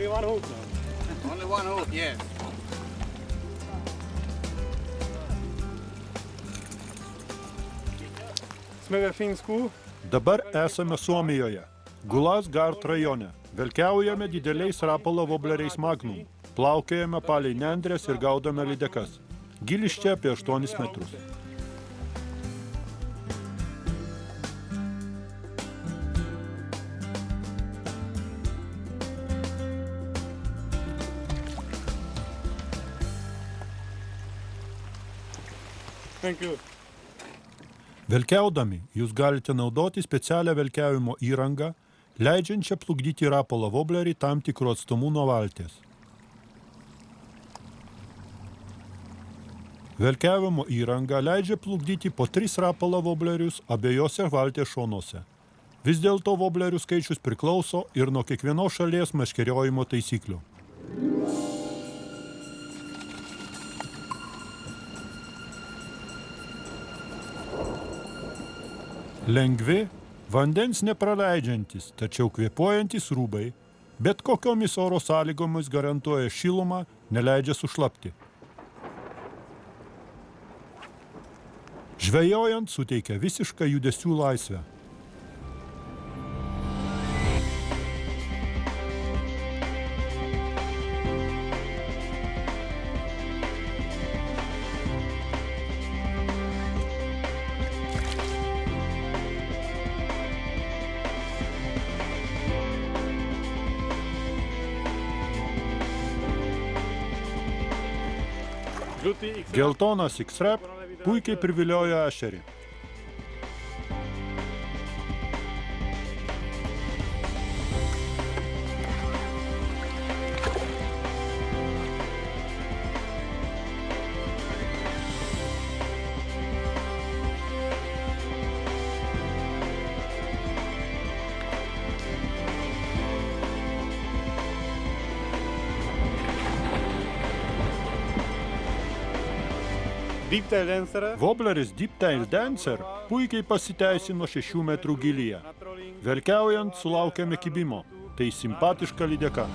Only one hook now. Only one hook, yes. Jsme ve Finsku. Dabar esame Suomijoje, Gulasgard rajone. Velkiaujame dideliais rapalo vobleriais Magnum. Plaukiojame palei nendrės ir gaudome lydekas. Gilis čia apie 8 metrus. Thank you. Velkiaudami jūs galite naudoti specialią velkiavimo įrangą, leidžiančią plukdyti rapalo voblerį tam tikrų atstumų nuo valties. Velkiavimo įranga leidžia plukdyti po 3 rapalo voblerius abiejose valties šonuose. Vis dėlto voblerių skaičius priklauso ir nuo kiekvienos šalies meškeriojimo taisyklių. Lengvi, vandens nepraleidžiantis, tačiau kvėpuojantis rūbai, bet kokiomis oro sąlygomis garantuoja šilumą, neleidžia sušlapti. Žvejojant suteikia visišką judesių laisvę. Geltonas X-Rap puikiai privilioja ešerį. Deep Tail Dancer. Wobleris Deep Tail Dancer puikiai pasiteisino 6 metrų gilyje. Velkiaujant sulaukiame kibimo. Tai simpatiška lydeka.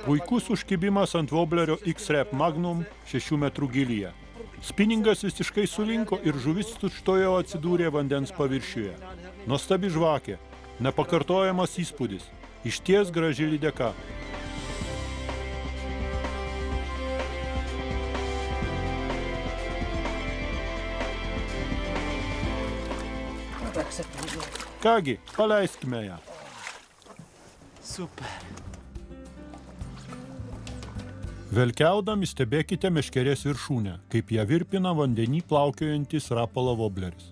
Puikus užkibimas ant woblerio X-Rap Magnum 6 metrų gilyje. Spinningas visiškai sulinko ir žuvis tučtojo atsidūrė vandens paviršiuje. Nuostabi žvakė, nepakartojamas įspūdis, išties graži lydeka. Kągi, paleiskime ją. Super. Velkiaudami stebėkite meškerės viršūnę, kaip ją virpina vandenį plaukiojantis rapalo wobleris.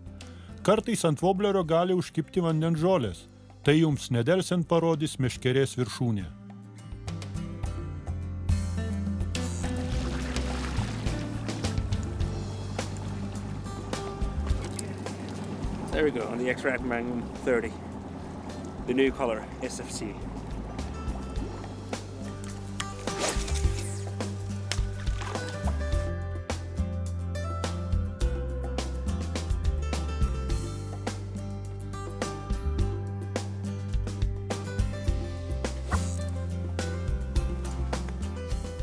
Kartais ant woblerio gali užkibti vandens žolės. Tai jums nedelsiant parodys meškerės viršūnė. There we go, on the X-Rap Magnum 30. The new color, SFC.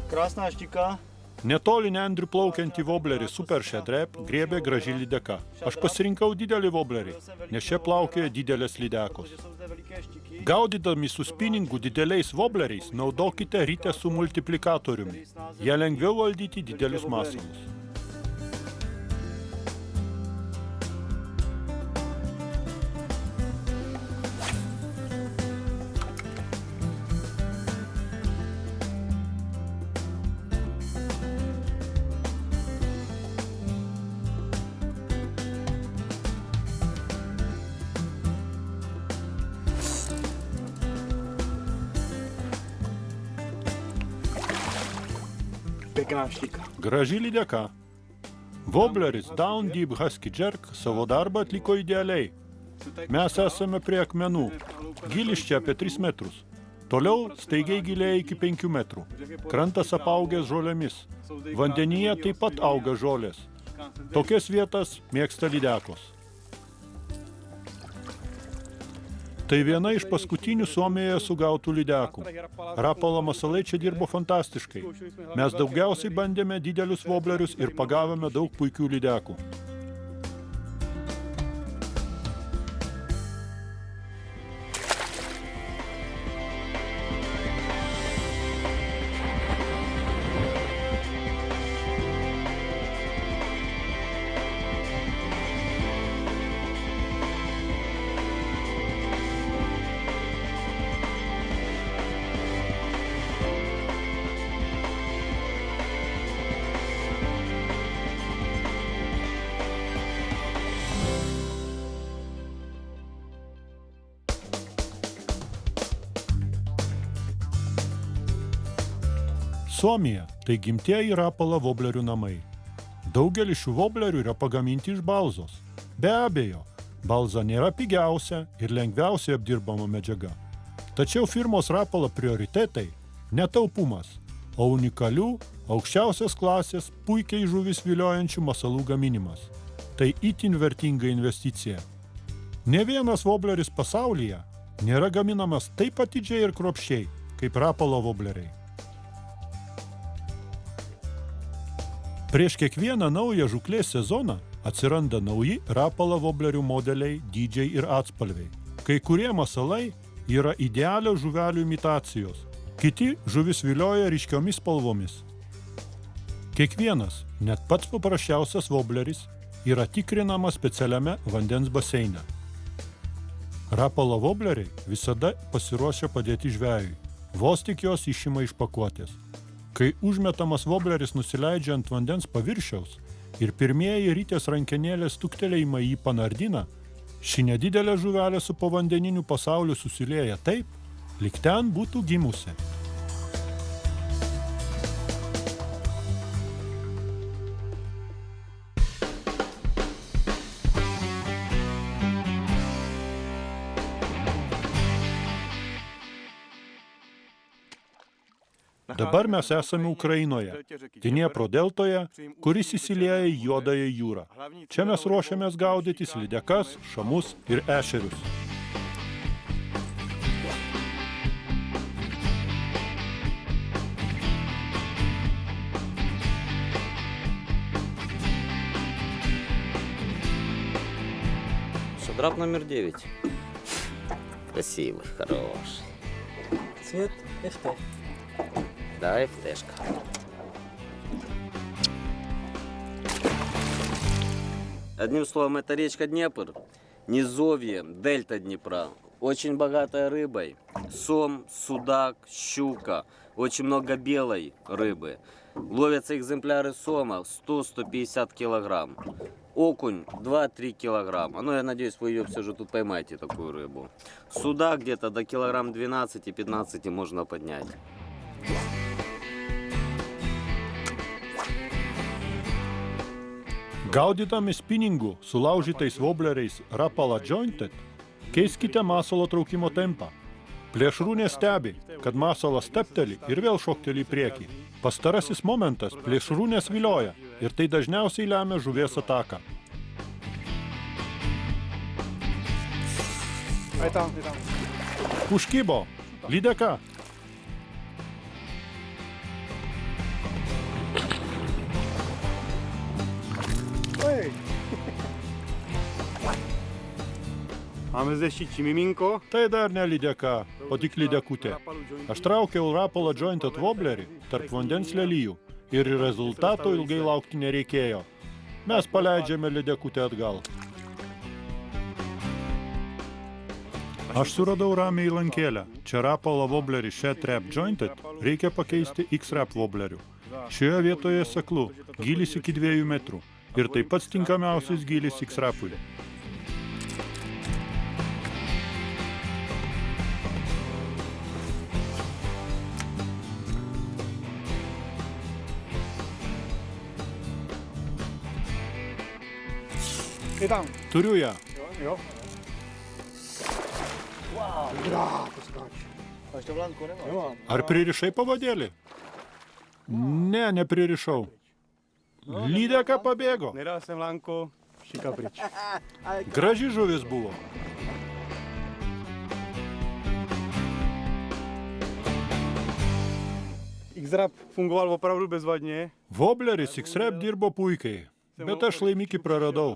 Krásná štika. Netoli nendrių plaukiantį woblerį Super Shadrap griebė graži lydeka. Aš pasirinkau didelį woblerį, nes čia plaukioja didelės lydekos. Gaudydami su spinningu dideliais wobleriais naudokite ritę su multiplikatoriumi. Jie lengviau valdyti didelius masalus. Pekná štika. Graži lydeka. Wobleris Down Deep Husky Jerk savo darbą atliko idealiai. Mes esame prie akmenų. Gylis čia apie 3 metrus. Toliau staigiai giliai iki 5 metrų. Krantas apaugęs žolėmis. Vandenyje taip pat auga žolės. Tokias vietas mėgsta lydekos. Tai viena iš paskutinių Suomijoje sugautų lydekų. Rapalo masalai čia dirbo fantastiškai. Mes daugiausiai bandėme didelius woblerius ir pagavome daug puikių lydekų. Suomija – tai gimtieji Rapala woblerių namai. Daugelis šių woblerių yra pagaminti iš balzos. Be abejo, balza nėra pigiausia ir lengviausiai apdirbama medžiaga. Tačiau firmos Rapala prioritetai – ne taupumas, o unikalių, aukščiausios klasės, puikiai žuvis viliojančių masalų gaminimas. Tai itin vertinga investicija. Ne vienas wobleris pasaulyje nėra gaminamas taip atidžiai ir kruopščiai, kaip Rapala wobleriai. Prieš kiekvieną naują žūklės sezoną atsiranda nauji Rapala woblerių modeliai, dydžiai ir atspalviai. Kai kurie masalai yra idealios žuvelių imitacijos, kiti žuvis vilioja ryškiomis spalvomis. Kiekvienas, net pats paprasčiausias wobleris, yra tikrinamas specialiame vandens baseine. Rapala wobleriai visada pasiruošia padėti žvejui, vos tik jos išima iš pakuotės. Kai užmetamas wobleris nusileidžia ant vandens paviršiaus ir pirmieji rytės rankenėlės stuktelėjimai jį panardina, ši nedidelė žuvelė su povandeniniu pasauliu susilieja taip, lyg ten būtų gimusi. Dabar mes esame Ukrainoje, Dniepro deltoje, kuris įsilieja į Juodąją jūrą. Čia mes ruošiamės gaudytis lydekas, šamus ir ešerius. Шадрап номер 9. Красивый, хороший. Цвет FT. Да, FT-шка. Одним словом, это речка Днепр, низовье, дельта Днепра. Очень богатая рыбой. Сом, судак, щука. Очень много белой рыбы. Ловятся экземпляры сома 100-150 килограмм. Окунь 2-3 килограмма. Ну, я надеюсь, вы ее все же тут поймаете, такую рыбу. Судак где-то до килограмм 12-15 можно поднять. Gaudydami spinningų sulaužytais wobleriais Rapala Jointed, keiskite masalo traukimo tempą. Plėšrūnė stebi, kad masalas stepteli ir vėl šokteli į priekį. Pastarasis momentas plėšrūnės vilioja ir tai dažniausiai lemia žuvies ataką. Užkibo! Lydeka! Máme zde ještě miminko. Tai dar ne lydeka, o tik lydekutė. Aš traukiau Rapala Jointed wobblerį tarp vandens lelijų ir rezultato ilgai laukti nereikėjo. Mes paleidžiame lydekutę atgal. Aš suradau ramiai lankėlę. Čia Rapala wobblerį Shed Trap Jointed reikia pakeisti X-Rap wobbleriu. Šioje vietoje seklu, gylis iki 2 metrų ir taip pat tinkamiausias gylis X-Rapui. Turiu ją. Máš to v lanku, nebo? Ar pririšai pavadėlį? Ne, nepririšau. Lydeka pabėgo. Nedal jsem lánko, šika pryč. Graži žuvis buvo. X-Rap fungoval opravdu bezvadně. Wobleris X-Rap dirbo puikiai, bet aš laimikį praradau.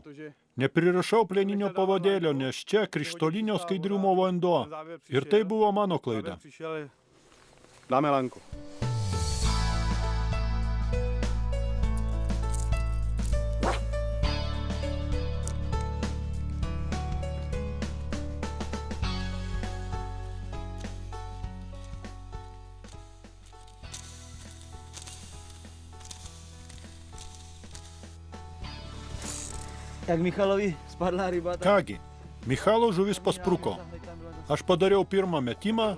Neprirašau plieninio pavadėlio, nes čia krištolinio skaidrumo vanduo. Ir tai buvo mano klaida. Přišel, dáme lánko. Jak Michalovi spadla ryba, tak... Kągi, Michalo žuvis paspruko. Aš padariau pirmą metimą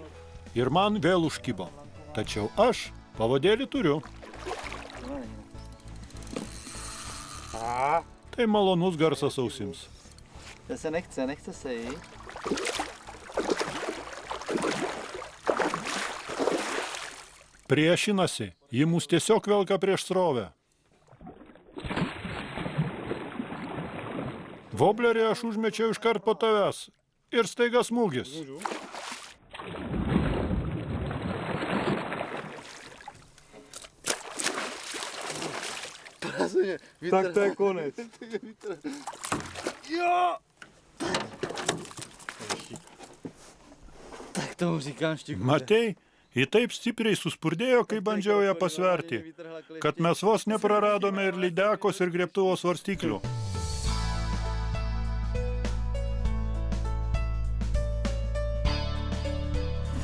ir man vėl užkibo. Tačiau aš pavadėlį turiu. Tai malonus garsas ausims. To se nechce se jí. Priešinasi, ji mus tiesiog velka prieš srovę. Woblerį aš užmečiau iškart po tavęs. Ir staiga smūgis. Tak to je konec. Tak tomu říkám štiku. Matei, ji taip stipriai suspurdėjo, kai bandžiau ją pasverti, kad mes vos nepraradome ir lydekos ir grėbtuvo svarstyklių.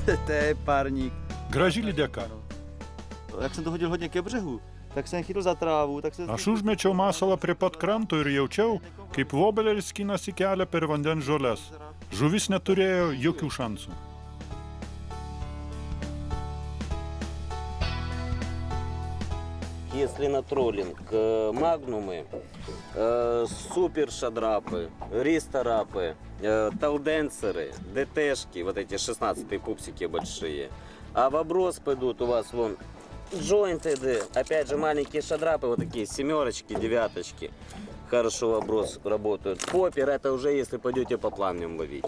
To je párník. Graži lydeka. Jak jsem to hodil hodně ke břehu, tak jsem chytil za trávu, tak se... Aš užmečiau masalą prie pat kranto ir jaučiau, kaip wobleris skinasi kelią per vandens žoles. Žuvis neturėjo jokių šansų. Если на троллинг магнумы, супер-шадрапы, ристорапы, талденсеры, ДТшки, вот эти 16-е пупсики большие. А в оброс пойдут у вас вон джойнты, опять же маленькие шадрапы, вот такие семерочки, девяточки. Хорошо в оброс работают. Поппер это уже если пойдете по плавням ловить.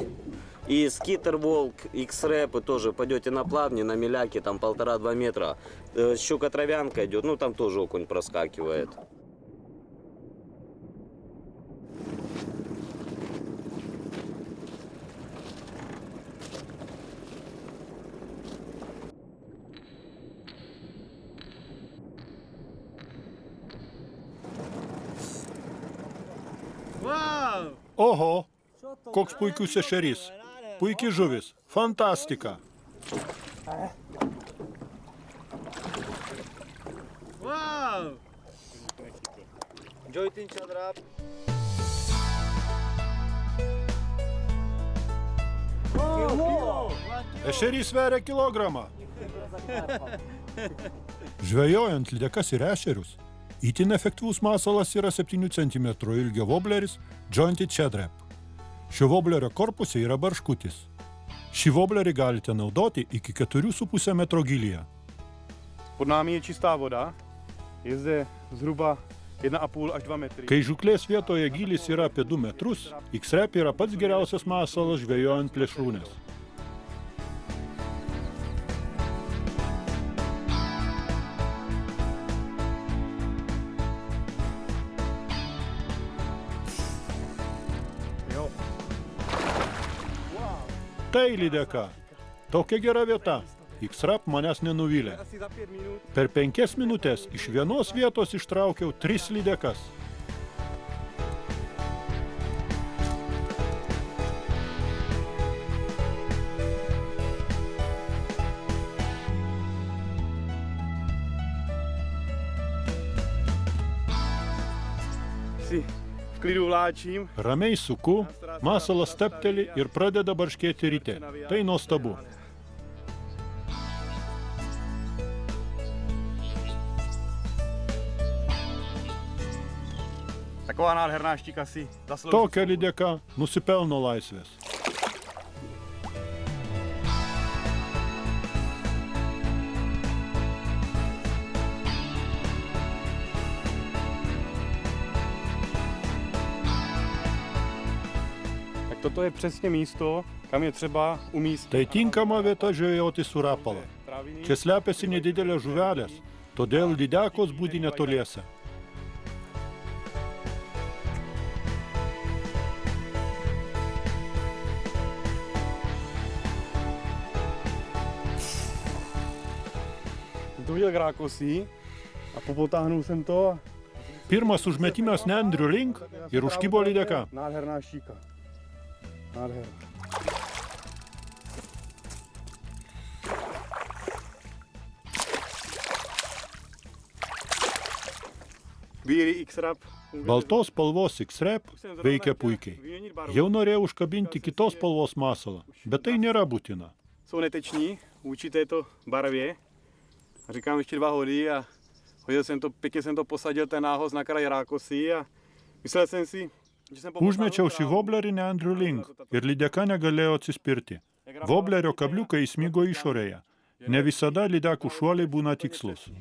И скитер волк, X-рэпы тоже пойдете на плавни, на миляки, там 1,5-2 метра. Щука-травянка идет, ну там тоже окунь проскакивает. Oho, koks puikius ešerys. Puikiai žuvis. Fantastika. Wow! Joytin šadrap. Ešerys sveria kilogramą. Žvejojant lydekas ir ešerius, itin efektyvus masalas yra 7 cm ilgio wobleris Jointed Shadrap. Šio woblerio korpuse yra barškutis. Šį woblerį galite naudoti iki 4,5 metro gylyje. Pod námi je čistá voda, je zde zhruba 1,5 až 2 metry. Kai žuklės vietoje gylis yra apie 2 metrus, X-Rap yra pats geriausias masalas žvejojant plėšrūnes. Tai lydeka. Tokia gera vieta. X-Rap manęs nenuvylė. Per 5 minutės iš vienos vietos ištraukiau 3 lydekas. V klidu vláčím. Ramiai suku, masalas stepteli ir pradeda barškėti ryte. Tai nuostabu. Taková nádherná štíka si zaslouží. Tokia lydeka nusipelno laisvės. Tak toto je přesně místo, kam je třeba umístit. Tai tinkama vieta žvejoti su rapala. Čia slepiasi nedidelės žuvelės, todėl lydekos būdi netoliese. Jsem to viděl k rákosí a popotáhnul jsem to a Pirmas užmetimas nendrių link ir užkibo lydeka. nádherná štíka. Nádherná. Bílý X-Rap. Baltos spalvos X-Rap veikia puikiai. Jau norėjau užkabinti kitos spalvos masalą, bet tai nėra būtina. Jsou neteční vůči této barvě. A říkám ještě 2 hody a hodil jsem to, pěkně jsem to posadil ten nához na kraj rákosí a myslel jsem si, že jsem Užmečiau šį voblerį nendrių link ir lydeka negalėjo atsispirti. Voblerio kabliukai įsmigo išorėje. Ne visada lydekų šuoliai būna tikslus.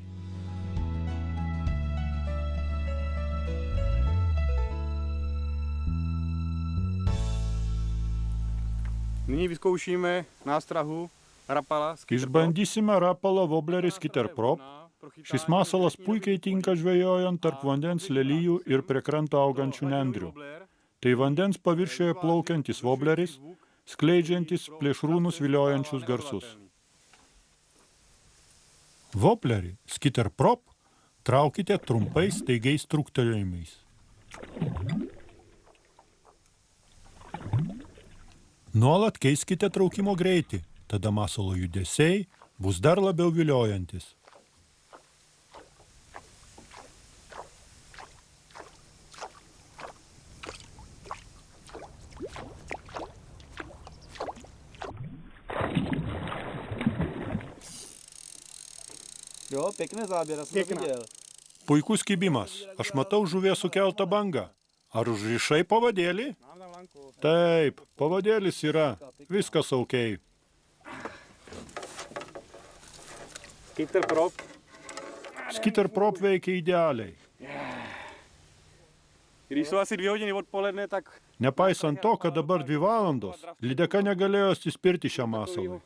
Nyní vyzkoušíme nástrahu rapala. Išbandysime rapalą voblerį Skitterprop. Šis masalas puikiai tinka žvejojant tarp vandens lelijų ir prie kranto augančių nendrių. Tai vandens paviršioje plaukiantis vobleris, skleidžiantis plėšrūnus viliojančius garsus. Voblerį Skitterprop traukite trumpais staigiais trūktelėjimais. Nuolat keiskite traukimo greitį, tada masalo judesiai bus dar labiau viliojantis. Jo, pěkný záběr, já jsem to viděl. Puikus kibimas. Aš matau žuvies sukeltą bangą. Ar užrišai pavadėlį? Taip, pavadėlis yra. Viskas okei. Skitterprop. Skitterprop veikia idealiai. Když jsou asi 2 hodiny odpoledne, tak Nepaisant to, kad dabar 2 valandos, lydeka negalėjo atsispirti šiam masalui.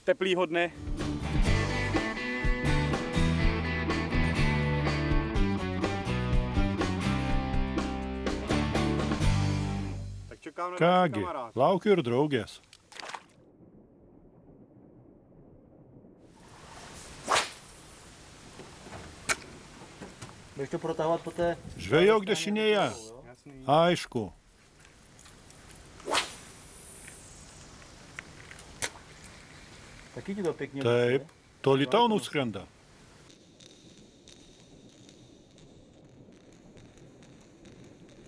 teplýho dne. Tak čekám na další Kągi, kamarád. laukiu ir draugės. Budeš to protahovat po té... Žvejok dešinėje. Aišku. Taky ti to pěkně Taip, toli tau nuskrenda.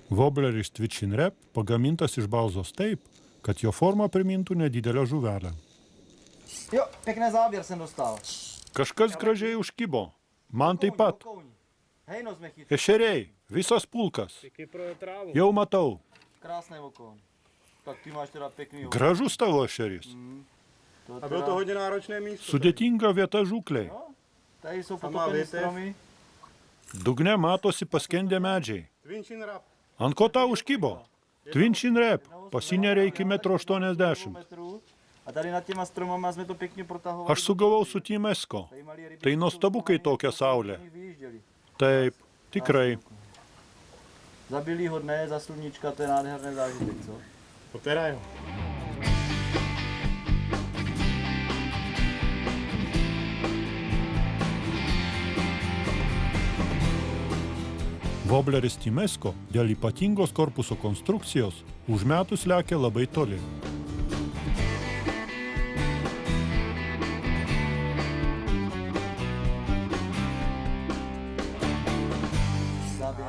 Wobleris Twitchin Rap pagamintas iš balzos taip, kad jo forma primintų nedidelę žuvelę. Jo, pěkný záběr jsem dostal. Kažkas gražiai užkibo. Man taip pat. Hejno jsme chytli. Ešeriai, visas pulkas. Taky pro trávu. Jau matau. Krásný okon. Tak ty máš teda pěkný okon. Gražus tavo ešeris. A bylo to hodně náročné místo. Sudėtinga vieta žūklei. Tady jsou Sama potopené větev. stromy. Dugne matosi paskendę medžiai. Twin Rap. Ant ko tau užkibo? Twitchin Rap. Pasinerė iki 1,80 m. A tady nad těma stromama jsme to pěkně protahovali. Aš sugavau sutimesko. Tady malý ryby Tai nuostabu, kai tokia saulė. vyjížděli. Taip, tikrai. Za bílýho dne, za sluníčka, to je nádherný zážitek, co? To teda jo. Wobleris Timesko dėl ypatingos korpuso konstrukcijos už metus lekia labai toli.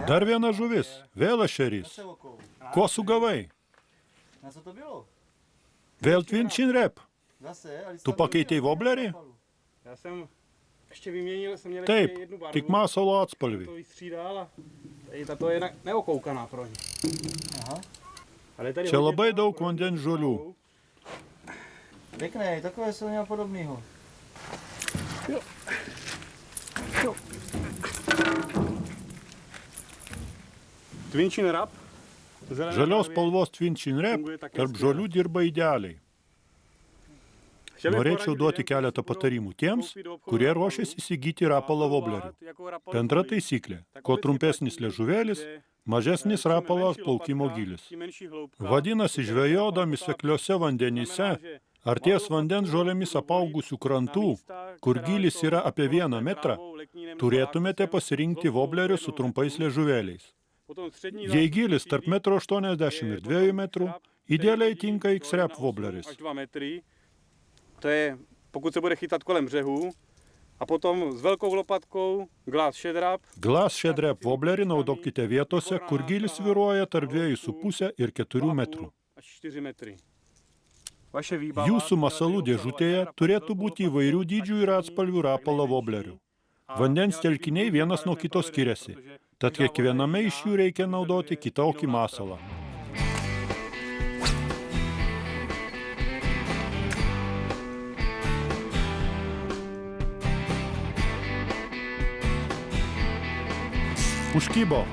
Dar viena žuvis, vėl ešerys. Ko sugavai? Na co to bylo? Vėl Twitchin Rap. Zase, ale Tu pakeitei woblerį? Já jsem ještě vyměnil, jsem měl Taip, ještě jednu barvu. tik masalo atspalvį. To vystřídal a Tato je neokoukaná pro ně. Aha. Ale tady Čia hodně labai toho daug vandens žolių. Pěkné, takové jsou něco podobného. Twin Chin Rap. Žalios spalvos Twin Chin Rap tarp žolių dirba idealiai. Norėčiau duoti keletą patarimų tiems, kurie ruošiasi įsigyti rapalą voblerių. Bendra taisyklė – kuo trumpesnis liežuvėlis, mažesnis rapalas plaukimo gylis. Vadinasi, žvejodami sekliuose vandenyse ar ties vandens žolėmis apaugusių krantų, kur gylis yra apie 1 metrą, turėtumėte pasirinkti voblerių su trumpais liežuvėliais. Jei gylis tarp 1,80 m ir 2 metrų, idealiai tinka X-Rap vobleris. To je, pokud se bude chytat kolem břehu, a potom s velkou lopatkou Glass Shad Rap. Glass Shad Rap voblerį naudokite vietose, kur gylis svyruoja tarp 2,5 ir 4 metrų. Jūsų masalų dėžutėje turėtų būti įvairių dydžių ir atspalvių rapalo voblerių. Vandens telkiniai vienas nuo kito skiriasi, tad kiekviename iš jų reikia naudoti kitokį masalą. Užkibo.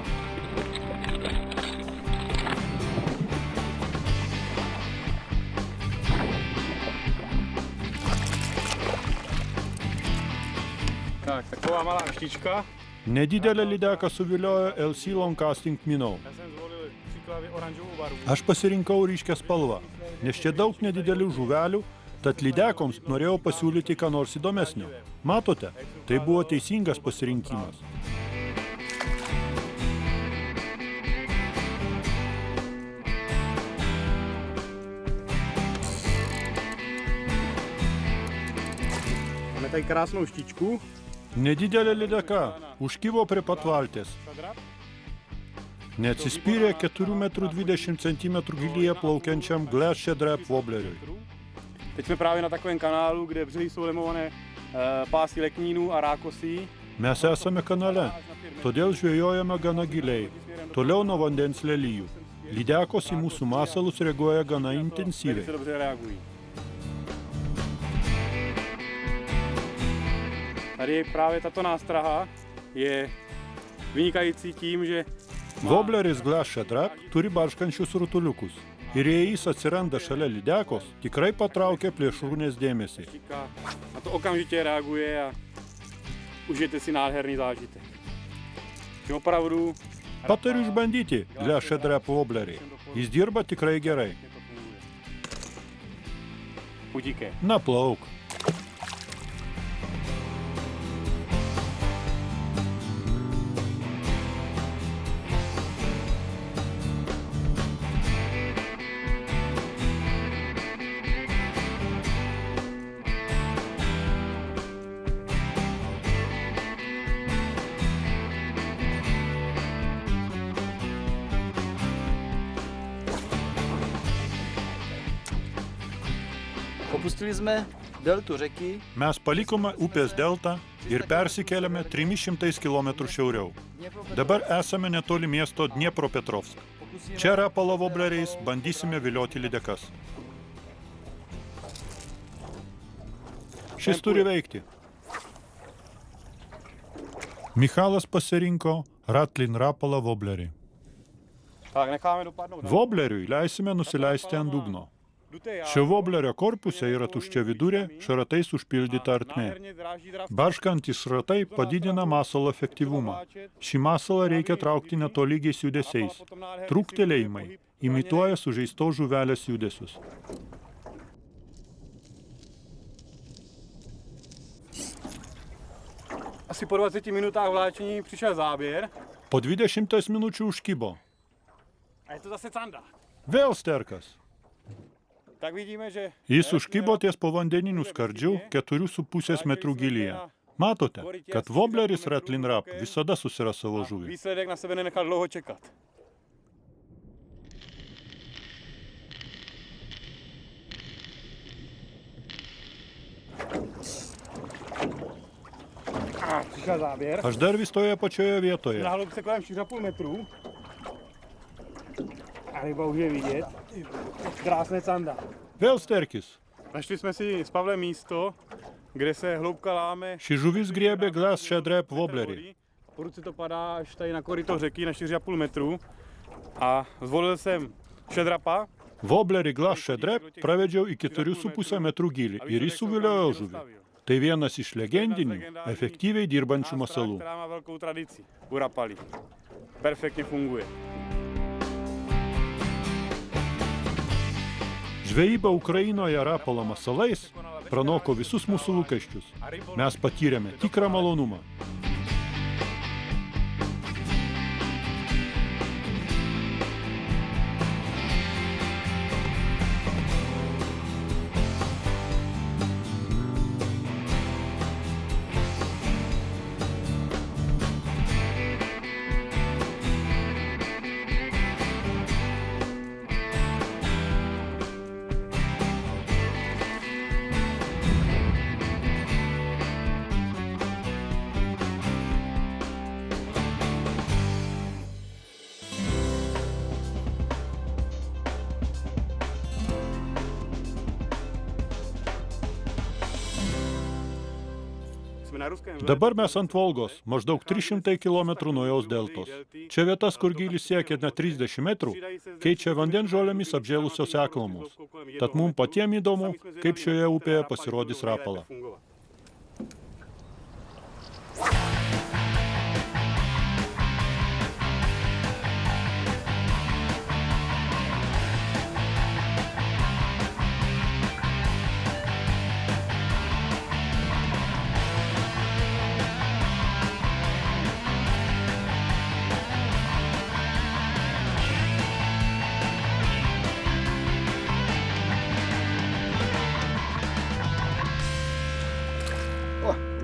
Tak, taková malá štička. Nedidelę lydeką suviliojo LC Long Casting Minnow. Já jsem zvolil příkladě oranžovou barvu. Aš pasirinkau ryškę spalvą, nes čia daug nedidelių žuvelių, tad lydekoms norėjau pasiūlyti ką nors įdomesnio. Matote, tai buvo teisingas pasirinkimas. Máme tady krásnou štičku. Nedidelė lydeka užkibo prie pat valties. Neatsispyrė 4,20 m gilyje plaukiančiam Glass Shad Rap vobleriui. Teď jsme právě na takovém kanálu, kde břehy jsou lemované pásy leknínů a rákosí. Mes esame kanale, todėl žvejojame gana giliai, toliau nuo vandens lelijų. Lydekos į mūsų masalus reaguoja gana intensyviai. Tady právě tato nástraha je vynikající tím, že Vobleris Glass Shad Rap turi barškančius rutuliukus. Ir jei jis atsiranda šalia lydekos, tikrai patraukia plėšrūnės dėmesį. na to okamžitě reaguje a užijete si nádherný zážitek. Opravdu Patariu išbandyti Glass Shad Rap voblerį. Jis dirba tikrai gerai. Udíke. Na plauk. Opustili jsme deltu řeky. Mes palikome upės deltą ir persikėlėme 300 km šiauriau. Dabar esame netoli miesto Dniepropetrovsk. Čia rapalo vobleriais bandysime vilioti lydekas. Šis turi veikti. Michalas pasirinko Ratlin rapalą voblerį. Tak, necháme dopadnout. Vobleriui leisime nusileisti ant dugno. Šio voblerio korpuse yra tuščia vidurė, šratais užpildyta artmė. Barškantys šratai padidina masalo efektyvumą. Šį masalą reikia traukti netolygiais judesiais. Trūktelėjimai imituoja sužeistos žuvelės judesius. Asi po 20 minutách vláčení přišel záběr. Po 20 minučių užkibo. A je to zase canda. Vėl sterkas. Tak vidíme, že Jis užkibo ties povandeniniu skardžiu 4,5 metrų gilyje. Matote, kad vobleris Ratlin Rap visada susiras savo žuvį. výsledek na sebe nenechal dlouho čekat. Přišel záběr. Aš dar vis toje pačioje vietoje. Na hloubce kolem 4,5 metru. A ryba už je vidět. Krásné canda. Vėl sterkis. Našli jsme si s Pavlem místo, kde se hloubka láme. Ši žuvis griebė glas šedrep woblerį. Po ruce to padá až tady na koryto řeky na 4,5 metru. A zvolil jsem šedrapa. Woblerį glas šedrep pravedžiau į 4,5 metrų gylį ir jis suviliojo žuvį. Tai vienas iš legendinių, efektyviai dirbančių masalų. Která má velkou tradici u rapalí. Perfektně funguje. Žvejyba Ukrainoje rapalo masalais pranoko visus mūsų lūkesčius. Mes patyrėme tikrą malonumą. Dabar mes ant Volgos, maždaug 300 km nuo jos deltos. Čia vietas, kur gylis siekia net 30 metrų, keičia vandenžolėmis apžėlusios eklamos. Tad mums patiems įdomu, kaip šioje upėje pasirodys rapala.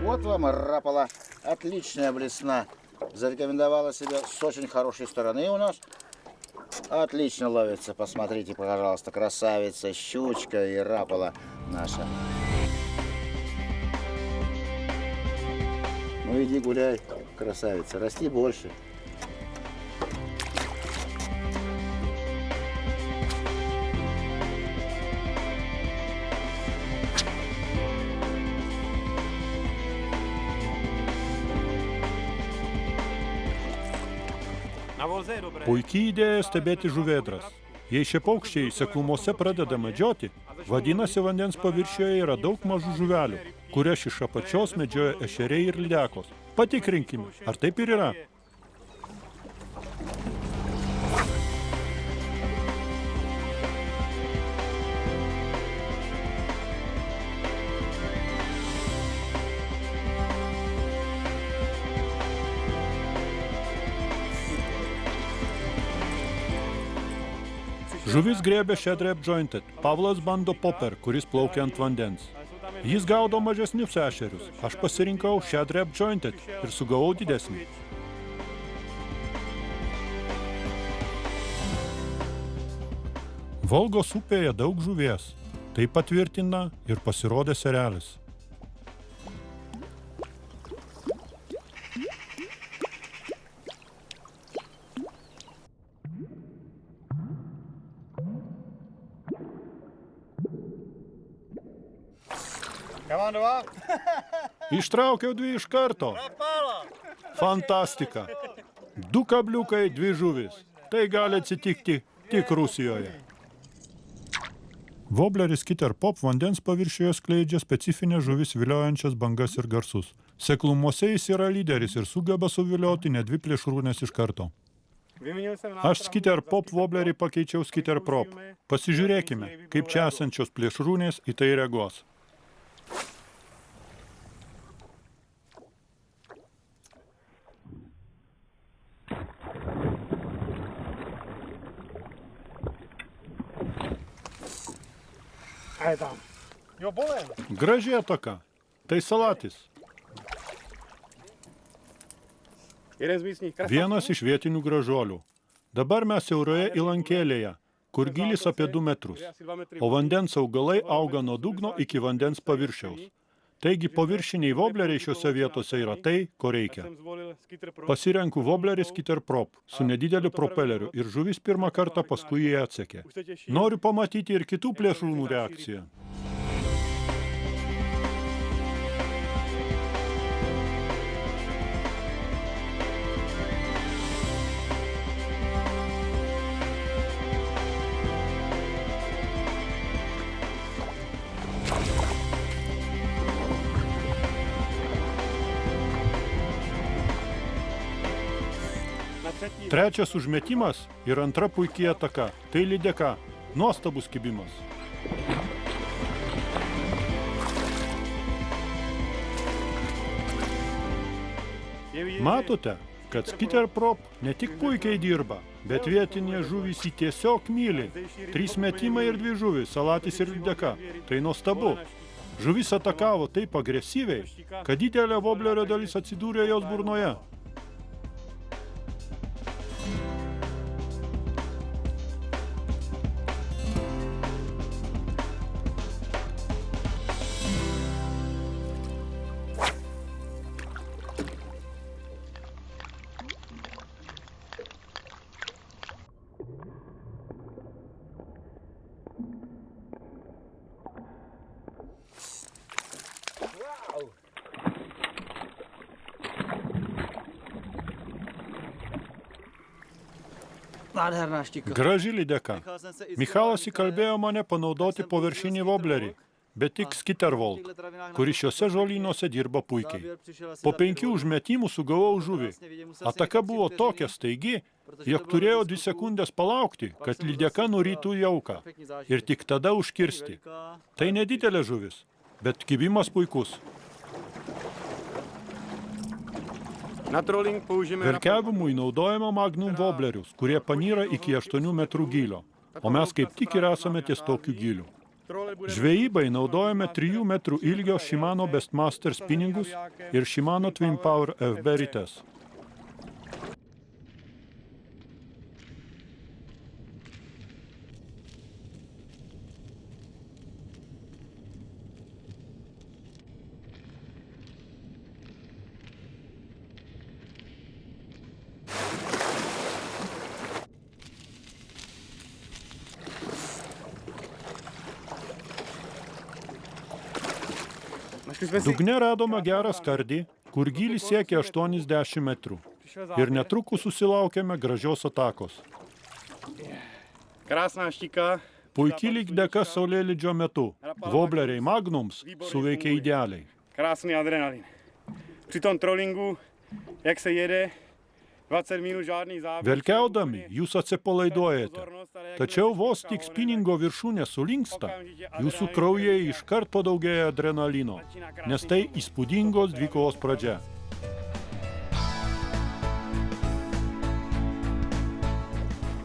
Вот вам рапала. Отличная блесна. Зарекомендовала себя с очень хорошей стороны у нас. Отлично ловится. Посмотрите, пожалуйста, красавица, щучка и рапала наша. Ну иди гуляй, красавица, расти больше. Puikiai idėja stebėti žuvėdras. Jei šie paukščiai seklumose pradeda medžioti, vadinasi vandens paviršiuje yra daug mažų žuvelių, kurias iš apačios medžioja ešeriai ir lydekos. Patikrinkime, ar taip ir yra. Žuvis griebė šedrep jointed. Pavlas bando popper, kuris plaukia ant vandens. Jis gaudo mažesnius ešerius. Aš pasirinkau šedrep jointed ir sugavau didesnį. Volgos upėje daug žuvies. Tai patvirtina ir pasirodė erelis. Ištraukiau 2 iš karto. Fantastika. 2 kabliukai, 2 žuvis. Tai gali atsitikti tik Rusijoje. Wobleris Skitter Pop vandens paviršiuje skleidžia specifinę žuvis viliojančias bangas ir garsus. Seklumose jis yra lyderis ir sugeba suvilioti net 2 plėšrūnes iš karto. Aš Skitter Pop Woblerį pakeičiau Skitter Prop. Pasižiūrėkime, kaip čia esančios plėšrūnės į tai reaguos. Graži ataka. Tai salatis. Vienas iš vietinių gražuolių. Dabar mes siauroje įlankėlėje, kur gylis apie 2 metrus, o vandens augalai auga nuo dugno iki vandens paviršiaus. Taigi paviršiniai vobleriai šiuose vietose yra tai, ko reikia. Jsem zvolil Skitter Pro. Pasirenku voblerį Skitter Prop su nedideliu propeleriu ir žuvis pirmą kartą paskui jį atsekė. Už se těším. Noriu pamatyti ir kitų plėšrūnų reakciją. Na třetí Trečias užmetimas ir antra puikiai ataka. Tai lydeka. Nuostabus kibimas. je vidět, Matote, kad Skitter Prop ne tik puikiai dirba, bet vietinė žuvys jį tiesiog myli. 3 metimai ir 2 žuvis, salatis ir lydeka. Tai nuostabu. Žuvis atakavo taip agresyviai, kad didelė voblerio dalis atsidūrė jos burnoje. Nádherná štika. Graži lydeka. Nechal jsem se i Michalas įkalbėjo mane panaudoti poviršinį voblerį, bet tik Skitterwolk, kuris šiuose žolynuose dirba puikiai. Po 5 užmetimų sugavau žuvį. Ataka buvo tokia staigi, jog turėjau 2 sekundės palaukti, kad lydeka nurytų jauką ir tik tada užkirsti. Tai nedidelė žuvis, bet kibimas puikus. na trolling použijeme Verkiavimui naudojame Magnum voblerius, kurie panyra iki 8 metrų gylio, o mes kaip tik ir esame ties tokiu gyliu. Žvejybai naudojame 3 metrų ilgio Shimano Bestmaster spinningus ir Shimano Twin Power FB rites. Dugne radome gerą skardį, kur gylis siekia 80 metrų. Ir netrukus susilaukėme gražios atakos. Krásná štika. Puikiai lydeka saulėlydžio metu. Vobleriai Magnums suveikė idealiai. Krásný adrenalin. Při tom trollingu, jak se jede, 20 minut žádný závěr. Velkiaudami jūs atsipalaiduojate. Tačiau vos tik spinningo viršūnė sulinksta, jūsų kraujyje iškart padaugėja adrenalino, nes tai įspūdingos dvikovos pradžia.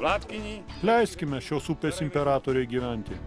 Vládkyni. Leiskime šios upės imperatoriai gyventi.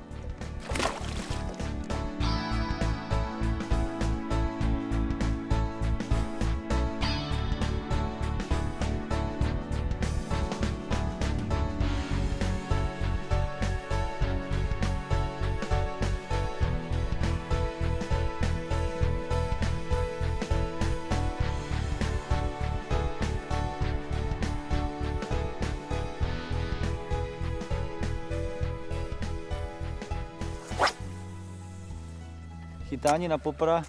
Chytání na popra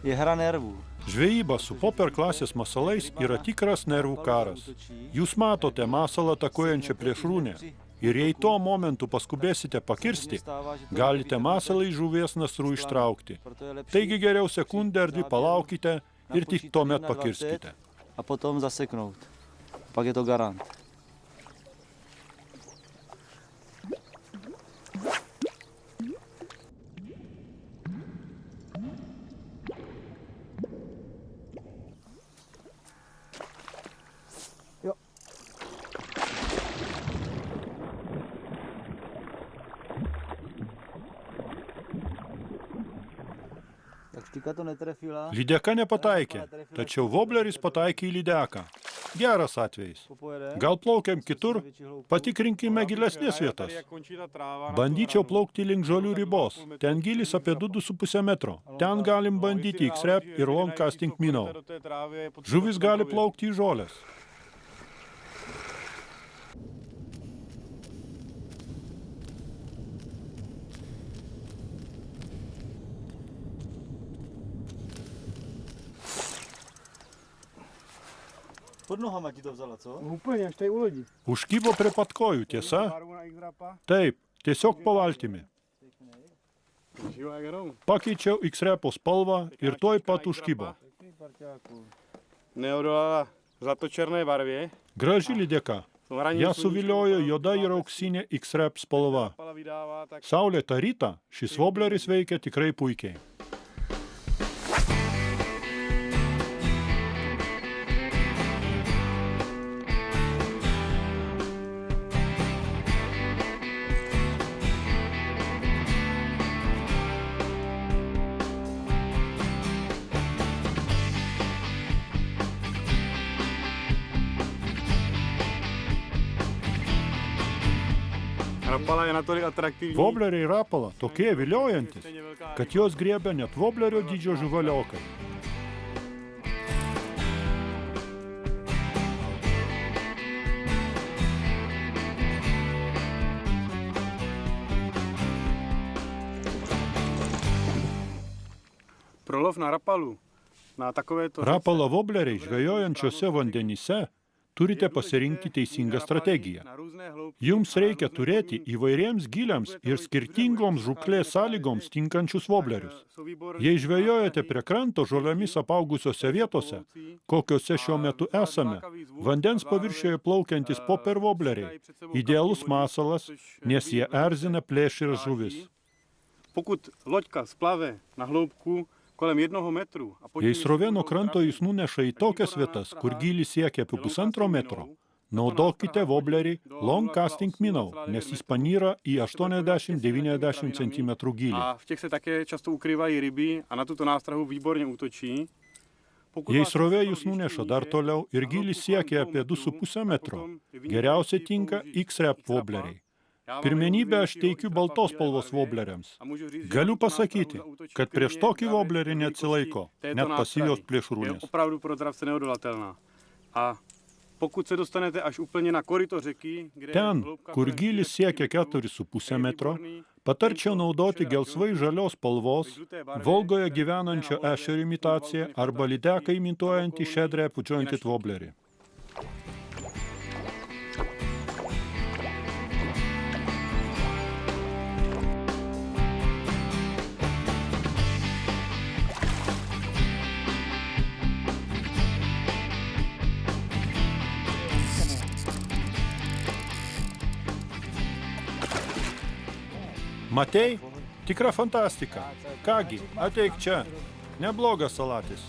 je hra nervů. Žvejyba su popper klasės masalais yra tikras nervų karas. Jūs matote masalą atakuojančią plėšrūnę ir jei tuo momentu paskubėsite pakirsti, galite masalą iš žuvies nasrų ištraukti. Taigi geriau sekundę ar 2 palaukite ir tik tuomet pakirskite. A potom zaseknout. Pak je to garant. Štika to netrefila. Lydeka nepataikė, tačiau wobleris pataikė į lydeką. Geras atvejis. Popojede. Gal plaukiam kitur? Patikrinkime gilesnės vietas. Bandyčiau plaukti link žolių ribos. Ten gilis apie 2,5 metro. Ten galim bandyti X-Rap ir long casting minnow. Žuvis gali plaukti į žolės. Pod nohama ti to vzala, co? Úplně, až tady u lodi. Užkybo prie pat kojų, tiesa? Taip, tiesiog po valtimi. Pakeičiau X-Rapo spalvą ir tuoj pat užkybo. Neodolala zlatočerné barvě. Graži lydeka. Ją suviliojo juoda ir auksinė X-Rap spalva. Saulėtą rytą šis wobleris veikia tikrai puikiai. Rapala je natolik atraktivní. Wobleriai rapala tokie viliojantis, kad jos griebia net woblerio dydžio žuvaliokai. Prolov na rapalu. Na takovéto Rapala wobleriai žvejojančiose vandenyse turite pasirinkti teisingą strategiją. Jums reikia turėti įvairiems giliams ir skirtingoms žūklės sąlygoms tinkančius woblerius. Jei žvejojate prie kranto žolėmis apaugusiose vietose, kokiose šiuo metu esame, vandens paviršiuje plaukiantis popper wobleriai, idealus masalas, nes jie erzina plėšrias žuvis. Pokud loďka splave na hloubku kolem 1 metru. Jei srovė nuo kranto jūs nuneša į tokias vietas, kur gylis siekia apie 1,5 metro, naudokite woblerį long casting minnow, nes jis panyra į 80-90 cm gylį. A v těch se také často ukrývají ryby a na tuto nástrahu výborně útočí. Jei srovė jūs nuneša dar toliau ir gylis siekia apie 2,5 metro, geriausiai tinka X-Rap wobleriai. Pirmenybę aš teikiu baltos spalvos wobleriams. Galiu pasakyti, kad prieš tokį woblerį neatsilaiko net pasyvios plėšrūnės. Opravdu pro dravce neodolatelná. A pokud se dostanete až úplně na koryto řeky, kde Ten, kur gylis siekia 4,5 metro, patarčiau naudoti gelsvai žalios spalvos, Volgoje gyvenančio ešerio imitaciją arba lydeką imituojantį Shad-Rap jointed wobblerį. Matei? Tikra fantastika. Kągi, ateik čia. Neblogas salatis.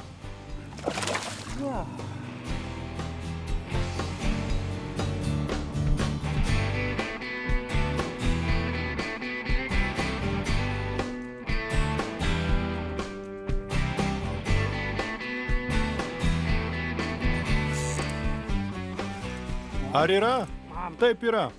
Ar yra? Taip yra.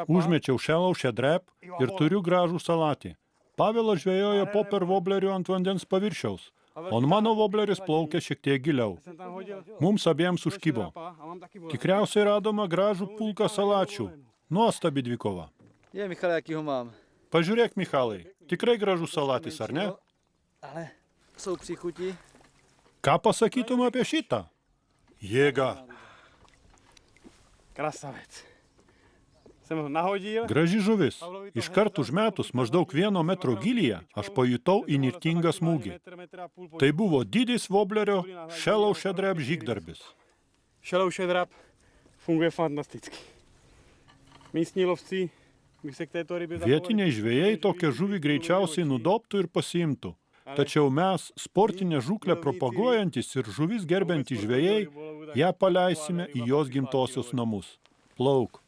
Užmečiau Shallow Shad-Rap ir turiu gražų salatį. Pavelas žvejoja popper woblerių ant vandens paviršiaus, o mano wobleris plaukia šiek tiek giliau. Mums abiems užkybo. Tikriausiai radoma gražų pulką salačių. Nuostabi dvikova. Je, Michale, jaký ho mám? Pažiūrėk, Michalai, tikrai gražus salatis, ar ne? Ale jsou příchutí. Ką pasakytum apie šitą? Jėga. Krasavec. Jsem ho nahodil. Graži žuvis. Iškart užmetus maždaug 1 metro gilyje aš pajutau įnirtingą smūgį. Tai buvo didis woblerio Shallow Shad-Rap žygdarbis. Shallow Shad-Rap funguje fantasticky. Místní lovci by se k této rybě Vietiniai žvejai tokią žuvį greičiausiai nudobtų ir pasiimtų. Tačiau mes, sportinę žūklę propaguojantis ir žuvis gerbiantys žvejai, ją paleisime į jos gimtosios namus. Plauk.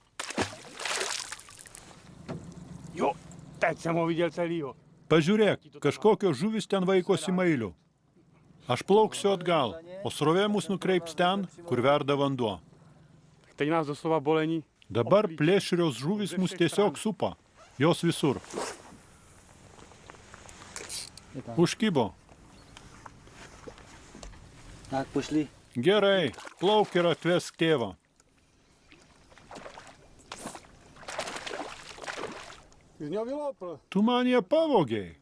Jo, teď jsem ho viděl celýho. Pažiūrėk, kažkokios žuvis ten vaikosi mailių. Aš plauksiu atgal, o srovė mus nukreips ten, kur verda vanduo. Teď nás doslova bolení. Dabar plėšrios žuvis mus tiesiog supa. Jos visur. Užkibo. Tak, pošli. Gerai, plauk ir atvesk tėvą. Jis nevilopra. Tu man ją pavogiai.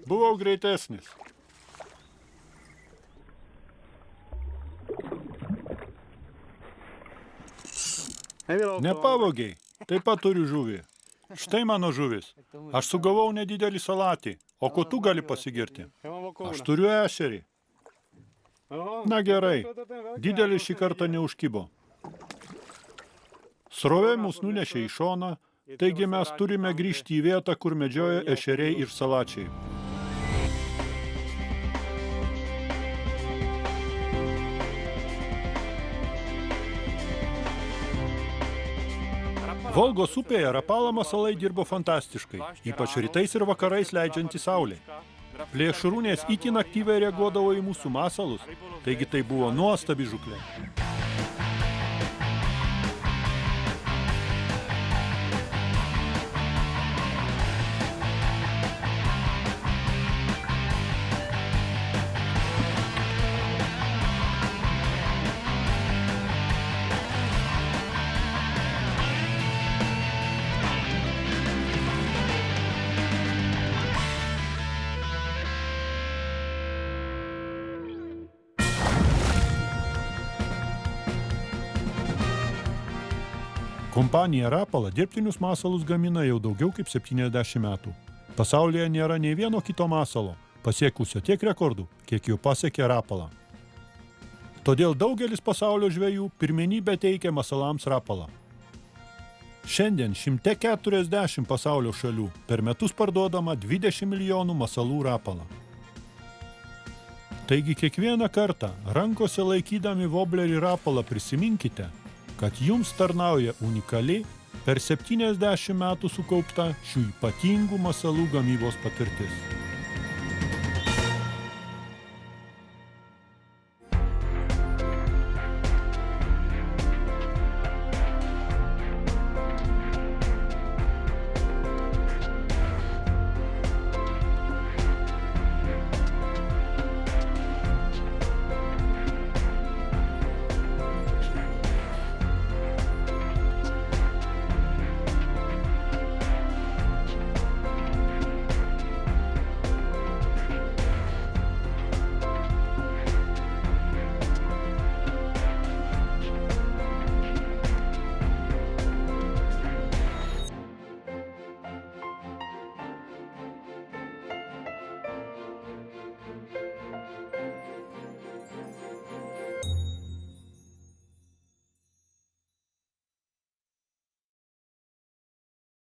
Buvau greitesnis. Nepavogiai. Taip pat turiu žuvį. Štai mano žuvis. Aš sugavau nedidelį salatį. O ko tu gali pasigirti? Aš turiu ešerį. Na gerai. Didelis šį kartą neužkibo. Srovė mus nunešė į šoną, taigi mes turime grįžti į vietą, kur medžioja ešeriai ir salačiai. Volgos upėje Rapala masalai dirbo fantastiškai, ypač rytais ir vakarais leidžianti saulė. Plėšrūnės itin aktyviai reaguodavo į mūsų masalus, taigi tai buvo nuostabi žūklė. Kompanija Rapala dirbtinius masalus gamina jau daugiau kaip 70 metų. Pasaulyje nėra nei vieno kito masalo, pasiekusio tiek rekordų, kiek jau pasiekė Rapala. Todėl daugelis pasaulio žvejų pirmenybę teikia masalams Rapala. Šiandien 140 pasaulio šalių per metus parduodama 20 milijonų masalų Rapala. Taigi kiekvieną kartą rankose laikydami woblerį Rapalą prisiminkite, kad jums tarnauja unikali per 70 metų sukaupta šių ypatingų masalų gamybos patirtis.